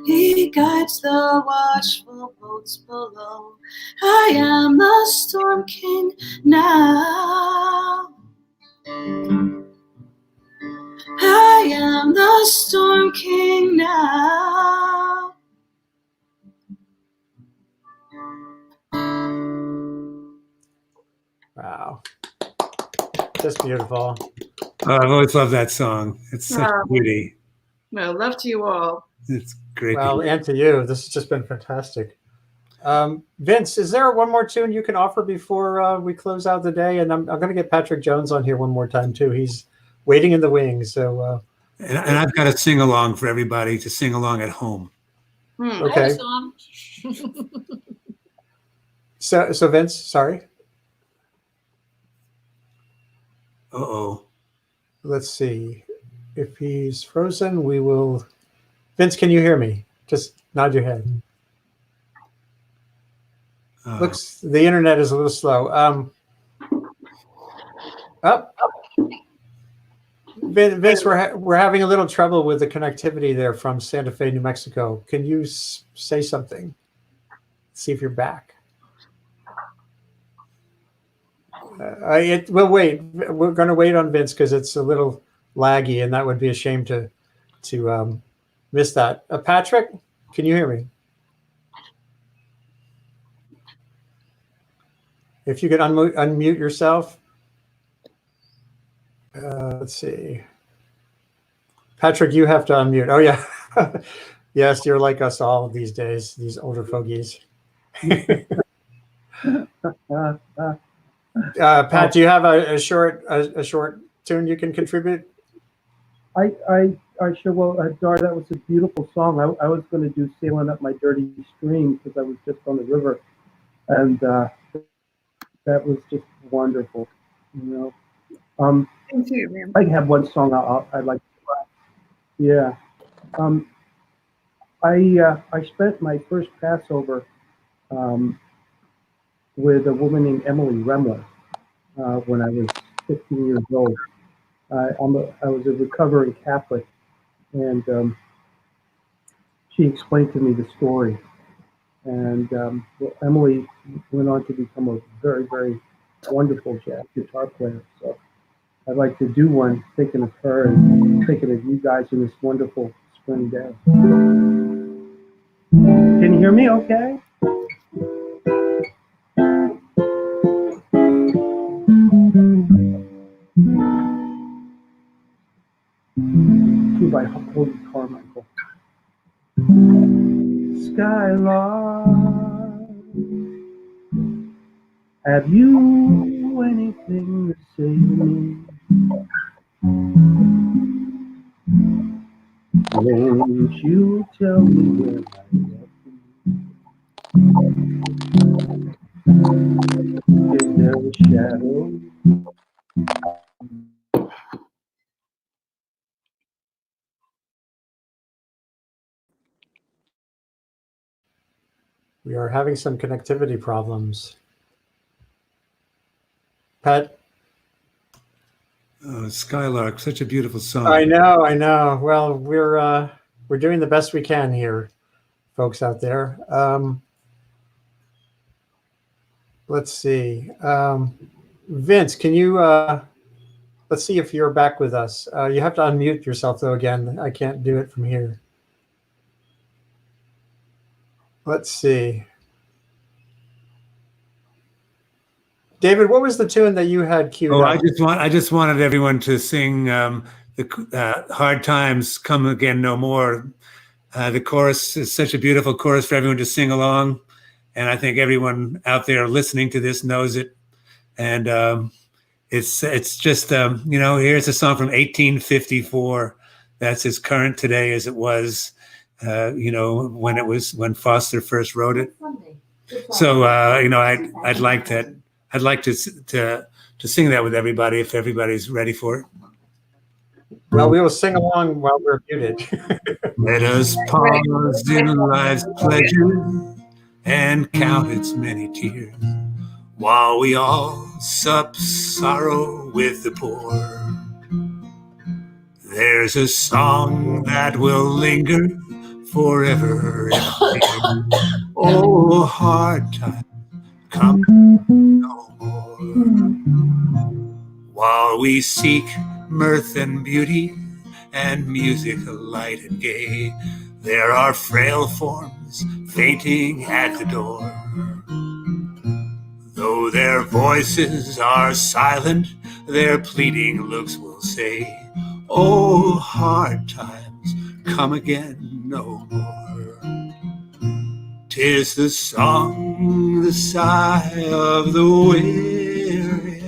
He guides the watchful boats below. I am the Storm King now. I am the Storm King now. Wow. Just beautiful. I've always loved that song. It's such beauty. Well, love to you all. It's great. Well, and to you. This has just been fantastic. Vince, is there one more tune you can offer before we close out the day? And I'm going to get Patrick Jones on here one more time, too. He's waiting in the wings. So, and I've got a sing along for everybody to sing along at home. Okay. So Vince, sorry. Uh-oh. Let's see. If he's frozen, we will. Vince, can you hear me? Just nod your head. Looks the internet is a little slow. Vince, we're having a little trouble with the connectivity there from Santa Fe, New Mexico. Can you say something? See if you're back. We'll wait. We're going to wait on Vince because it's a little laggy, and that would be a shame to miss that. Patrick, can you hear me? If you could unmute yourself. Let's see. Patrick, you have to unmute. Oh, yeah. Yes, you're like us all these days, these older fogies. Pat, do you have a short tune you can contribute? I sure will. Dar, that was a beautiful song. I was going to do Sailing Up My Dirty Stream because I was just on the river, and that was just wonderful. You know, Thank you, man. I have one song I'd like to try. Yeah. I spent my first Passover um, with a woman named Emily Remler when I was 15 years old. I was a recovering Catholic, and she explained to me the story. And well, Emily went on to become a very, very wonderful jazz guitar player. So I'd like to do one thinking of her and thinking of you guys in this wonderful spring day. Can you hear me okay? Two by Holy Carmichael. Skylark, have you anything to say to me? Won't you tell me where I is there a shadow? We are having some connectivity problems. Pat? Skylark, such a beautiful song. I know. Well, we're doing the best we can here, folks out there. Let's see. Vince, can you let's see if you're back with us. You have to unmute yourself though again. I can't do it from here. Let's see. David, what was the tune that you had queued up? I just wanted everyone to sing the Hard Times Come Again No More. The chorus is such a beautiful chorus for everyone to sing along. And I think everyone out there listening to this knows it. And it's just, here's a song from 1854 that's as current today as it was, when Foster first wrote it. So, I'd like to sing that with everybody if everybody's ready for it. Well, we will sing along while we're muted. Let us pause in life's pleasure and count its many tears, while we all sup sorrow with the poor. There's a song that will linger forever. Oh, hard times come no more. While we seek mirth and beauty and music light and gay, there are frail forms fainting at the door. Though their voices are silent, their pleading looks will say, oh, hard times come again no more. 'Tis the song, the sigh of the weary.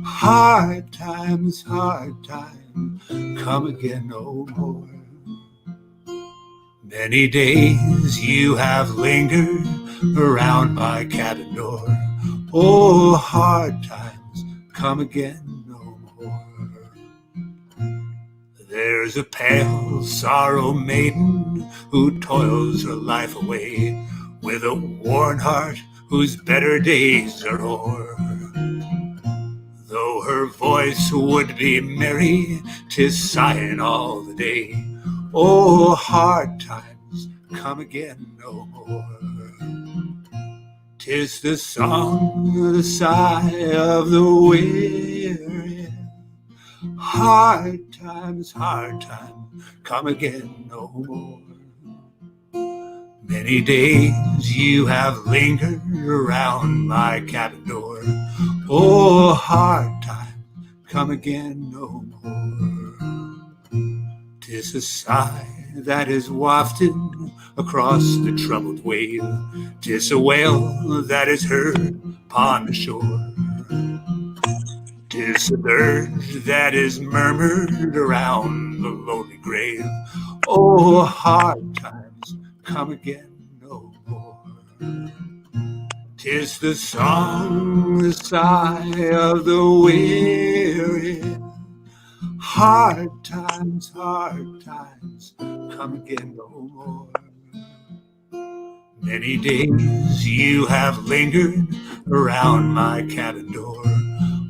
Hard times come again no more. Many days you have lingered around my cabin door. Oh, hard times come again no more. There's a pale sorrow maiden who toils her life away, with a worn heart whose better days are o'er. Though her voice would be merry, 'tis sighing all the day. Oh, hard times come again no more. 'Tis the song, the sigh of the weary. Hard times come again no more. Many days you have lingered around my cabin door. Oh, hard times come again no more. 'Tis a sigh that is wafted across the troubled wave. 'Tis a wail that is heard upon the shore. 'Tis the dirge that is murmured around the lonely grave. Oh, hard times come again no more. 'Tis the song, the sigh of the weary. Hard times come again no more. Many days you have lingered around my cabin door.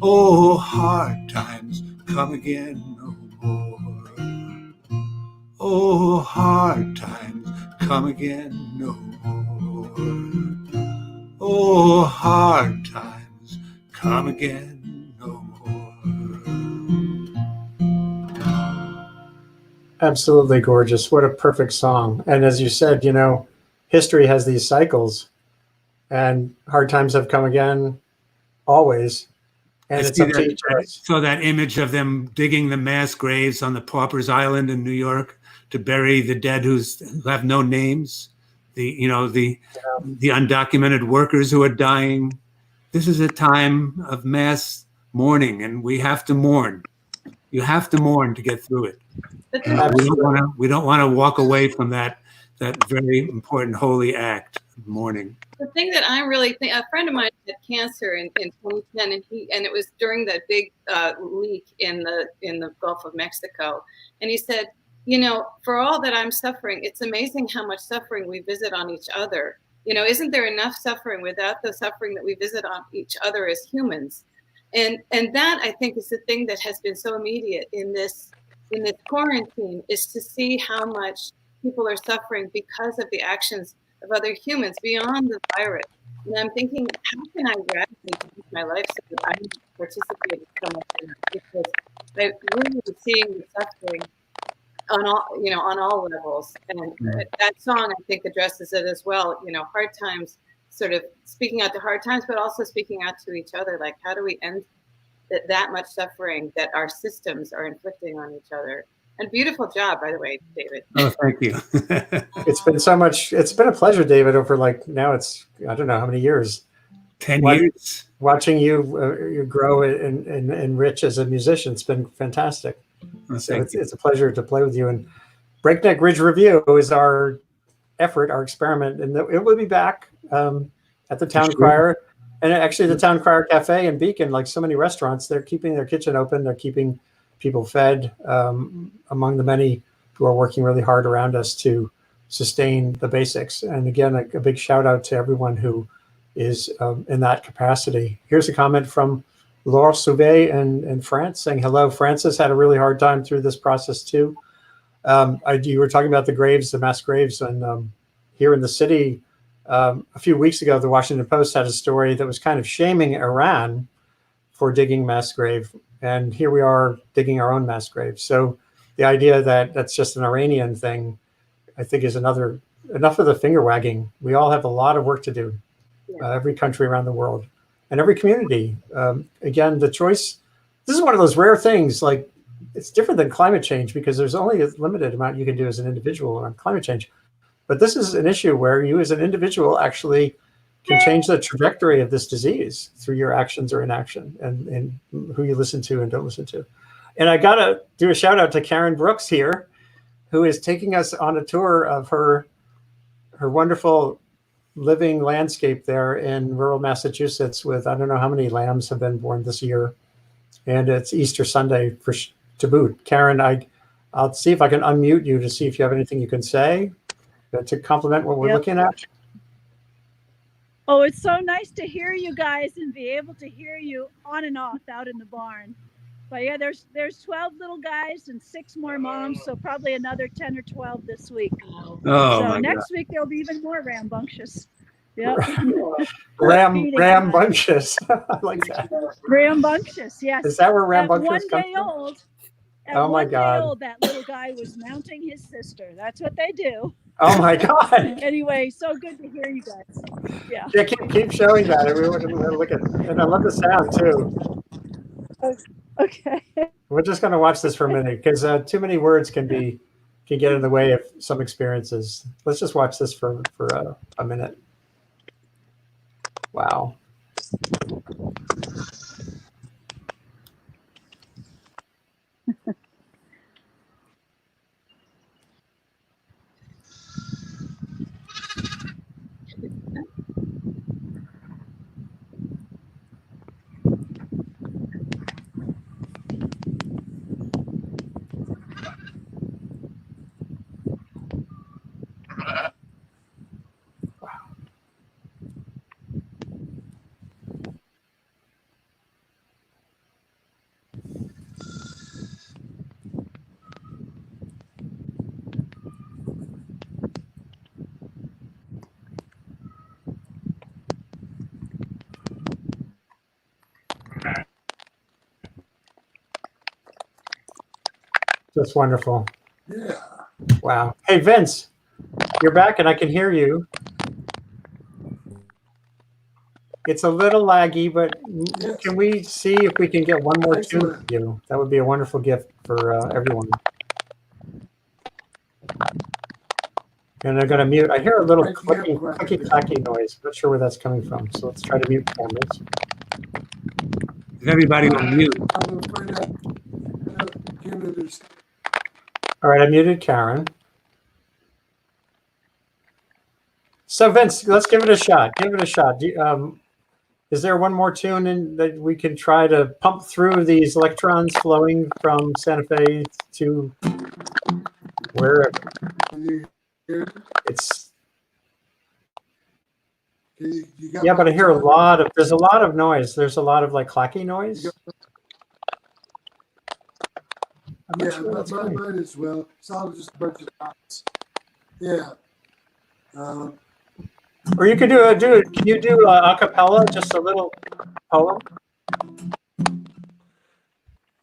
Oh, hard times come again no more. Oh, hard times come again no more. Oh, hard times come again no more. Absolutely gorgeous. What a perfect song. And as you said, history has these cycles, and hard times have come again always. And it's up to each of us. So that image of them digging the mass graves on the Pauper's Island in New York to bury the dead who have no names, the undocumented workers who are dying. This is a time of mass mourning, and we have to mourn. You have to mourn to get through it. We don't want to walk away from that very important holy act of mourning. The thing that I really think, a friend of mine had cancer in 2010, and it was during that big leak in the Gulf of Mexico, and he said, for all that I'm suffering, it's amazing how much suffering we visit on each other. Isn't there enough suffering without the suffering that we visit on each other as humans? And that, I think, is the thing that has been so immediate in this quarantine, is to see how much people are suffering because of the actions of other humans beyond the virus. And I'm thinking, how can I radically change my life so that I can participate so much in it? Because I really seeing the suffering on all levels. And that song, I think, addresses it as well. Hard times, sort of speaking out to hard times, but also speaking out to each other. Like, how do we end that much suffering that our systems are inflicting on each other? And beautiful job, by the way, David. Oh, thank you. It's been a pleasure, David, over now it's, I don't know how many years. 10 years. Watching you grow and enrich as a musician. It's been fantastic. Oh, so it's a pleasure to play with you. And Breakneck Ridge Review is our effort, our experiment. And it will be back at the Town Crier. And actually the Town Crier Cafe in Beacon, like so many restaurants, they're keeping their kitchen open. They're keeping people fed, among the many who are working really hard around us to sustain the basics. And again, a big shout out to everyone who is in that capacity. Here's a comment from Laure Sauvé in France saying, hello, Francis had a really hard time through this process too. You were talking about the graves, the mass graves, and here in the city, a few weeks ago, the Washington Post had a story that was kind of shaming Iran for digging mass grave. And here we are digging our own mass graves. So the idea that that's just an Iranian thing, I think, is enough of the finger wagging. We all have a lot of work to do, every country around the world and every community. Again, the choice, this is one of those rare things, like it's different than climate change because there's only a limited amount you can do as an individual on climate change. But this is an issue where you as an individual actually can change the trajectory of this disease through your actions or inaction and who you listen to and don't listen to. And I got to do a shout out to Karen Brooks here, who is taking us on a tour of her wonderful living landscape there in rural Massachusetts with, I don't know how many lambs have been born this year. And it's Easter Sunday to boot. Karen, I'll see if I can unmute you to see if you have anything you can say to complement what we're looking at. Oh, it's so nice to hear you guys and be able to hear you on and off out in the barn. But yeah, there's 12 little guys and 6 more moms, so probably another 10 or 12 this week. Oh, so next week there'll be even more rambunctious. Yep. Rambunctious. I like that. Rambunctious, yes. Is that where rambunctious comes from? Oh my God. Old, that little guy was mounting his sister. That's what they do. Oh my God. Anyway, so good to hear you guys. Yeah. Yeah, keep showing that. We're looking, and I love the sound too. Okay. We're just going to watch this for a minute because too many words can get in the way of some experiences. Let's just watch this for a minute. Wow. That's wonderful. Yeah. Wow. Hey, Vince, you're back and I can hear you. It's a little laggy, but Yes. can we see if we can get one more tune Excellent. from you? That would be a wonderful gift for everyone. And I'm going to mute. I hear a little Breaking up clicking, quite a clicky, bit. clacky noise. Not sure where that's coming from. So let's try to mute cameras. Is everybody on mute? I'm afraid I can't understand. All right, I muted Karen. So Vince, let's give it a shot. Give it a shot. Is there one more tune in that we can try to pump through these electrons flowing from Santa Fe to wherever? Can you hear? It's You got yeah, my but I hear a guitar? lot of. There's a lot of noise. There's a lot of like clacky noise. I'm not Yeah, sure where that's coming. mine as well. It's all just a bunch of dots. Yeah. Or you could do a do. Can you do a cappella, just a little poem?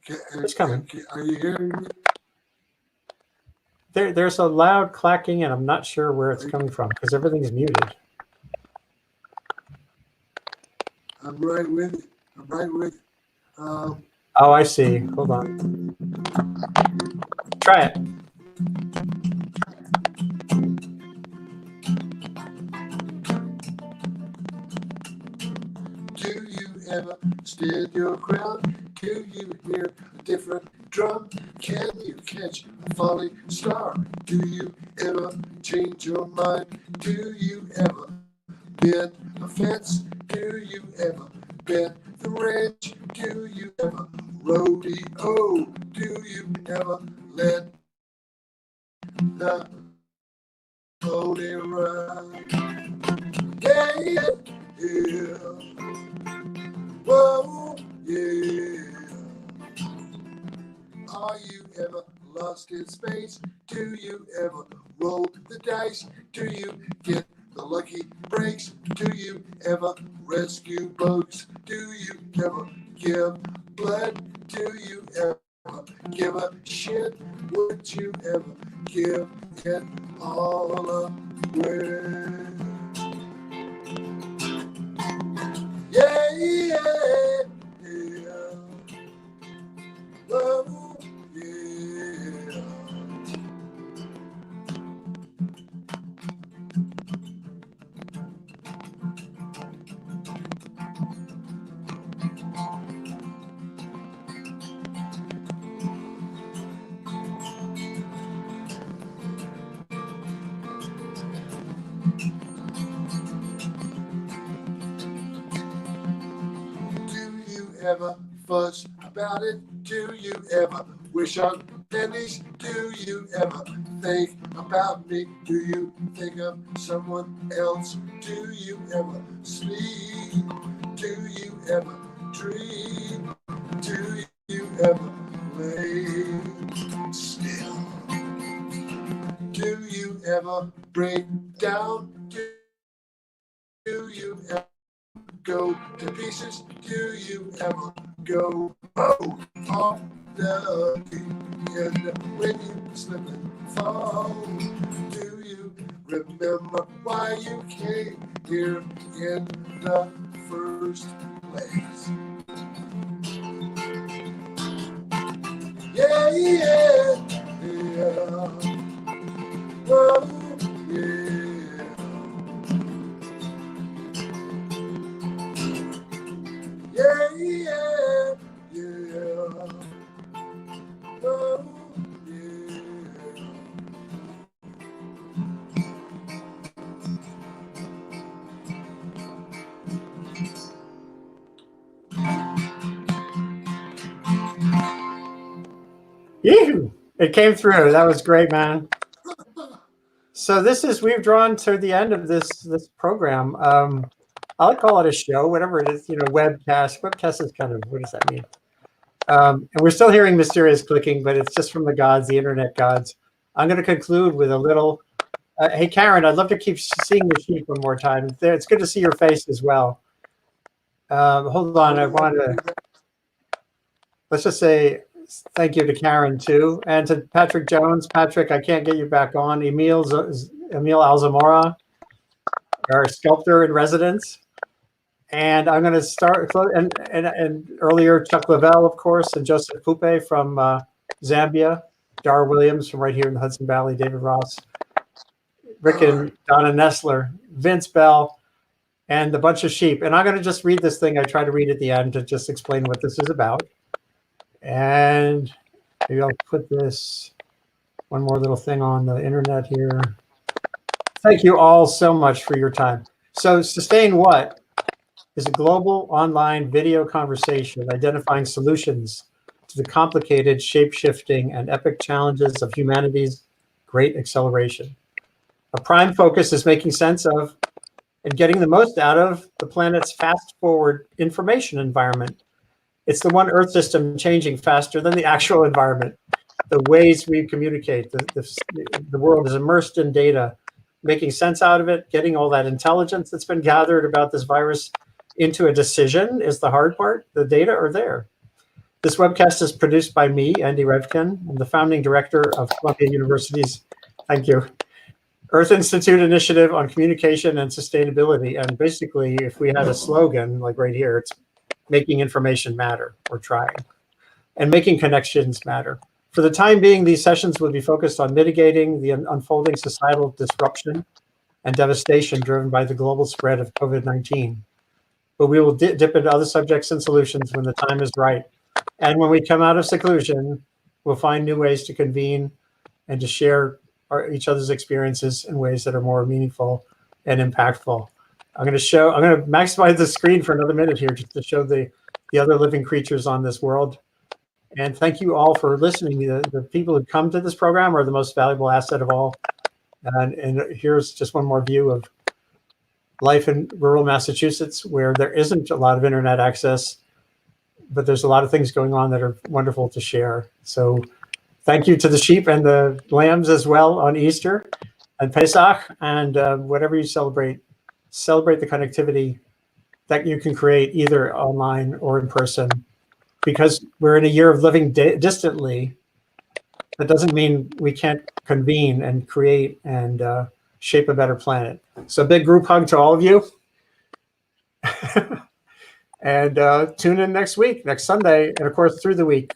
It's coming. Are you hearing me? There's a loud clacking, and I'm not sure where it's coming from because everything's muted. I'm right with you. I'm right with you. Oh, I see. Hold on. Try it. Do you ever stand your ground? Do you hear a different drum? Can you catch a falling star? Do you ever change your mind? Do you ever bend a fence? Do you ever bend the ranch? Do you ever rodeo? Do you ever let the pony run? Yeah, yeah, yeah. Whoa, yeah. Are you ever lost in space? Do you ever roll the dice? Do you get the lucky breaks? Do you ever rescue bugs? Do you ever give blood? Do you ever give a shit? Would you ever give it all away? Yeah, yeah, yeah. Oh, yeah. Do you ever fuss about it? Do you ever wish on pennies? Do you ever think about me? Do you think of someone else? Do you ever sleep? Do you ever dream? Do you ever lay still? Do you ever break down? Do you ever go to pieces? Do you ever go off the deep end when you slip and fall? Do you remember why you came here in the first place? Yeah, yeah, yeah. Oh, yeah. Yeah, yeah, yeah. Oh, yeah. Yee-hoo. It came through. That was great, man. So we've drawn to the end of this program. I'll call it a show, whatever it is, webcast. Webcast is kind of, what does that mean? And we're still hearing mysterious clicking, but it's just from the gods, the internet gods. I'm going to conclude with a little, hey, Karen, I'd love to keep seeing the sheep one more time. It's good to see your face as well. Hold on, I want to, let's just say, thank you to Karen too, and to Patrick Jones. Patrick, I can't get you back on. Emil Alzamora, our sculptor in residence. And I'm going to start, and earlier Chuck Lavelle, of course, and Joseph Pupe from Zambia, Dar Williams from right here in the Hudson Valley, David Ross, Rick and Donna Nestler, Vince Bell, and the bunch of sheep. And I'm going to just read this thing I try to read at the end to just explain what this is about. And maybe I'll put this one more little thing on the internet here. Thank you all so much for your time. So Sustain What is a global online video conversation identifying solutions to the complicated, shape-shifting, and epic challenges of humanity's great acceleration. A prime focus is making sense of and getting the most out of the planet's fast-forward information environment. It's the one Earth system changing faster than the actual environment. The ways we communicate, the world is immersed in data, making sense out of it, getting all that intelligence that's been gathered about this virus into a decision is the hard part. The data are there. This webcast is produced by me, Andy Revkin. I'm the founding director of Columbia University's, thank you, Earth Institute Initiative on Communication and Sustainability. And basically, if we had a slogan like right here, it's making information matter, or trying, and making connections matter. For the time being, these sessions will be focused on mitigating the unfolding societal disruption and devastation driven by the global spread of COVID-19. But we will dip into other subjects and solutions when the time is right. And when we come out of seclusion, we'll find new ways to convene and to share each other's experiences in ways that are more meaningful and impactful. I'm going to maximize the screen for another minute here just to show the other living creatures on this world. And thank you all for listening. The people who come to this program are the most valuable asset of all. And here's just one more view of life in rural Massachusetts, where there isn't a lot of internet access, but there's a lot of things going on that are wonderful to share. So thank you to the sheep and the lambs as well on Easter and Pesach, and whatever you celebrate the connectivity that you can create either online or in person. Because we're in a year of living distantly, that doesn't mean we can't convene and create and shape a better planet. So big group hug to all of you. And tune in next week, next Sunday, and of course through the week.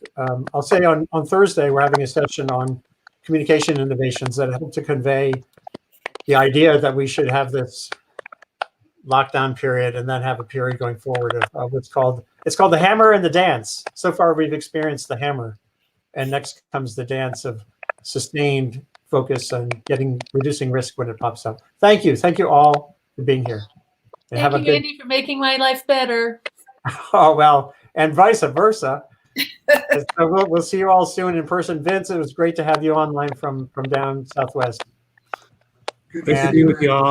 I'll say on Thursday, we're having a session on communication innovations that help to convey the idea that we should have this lockdown period and then have a period going forward of what's called, it's called the hammer and the dance. So far we've experienced the hammer, and next comes the dance of sustained focus on reducing risk when it pops up. Thank you all for being here. And Thank you, Andy, for making my life better. Oh, well, and vice versa. So we'll see you all soon in person. Vince, it was great to have you online from down Southwest. Good to be with you all.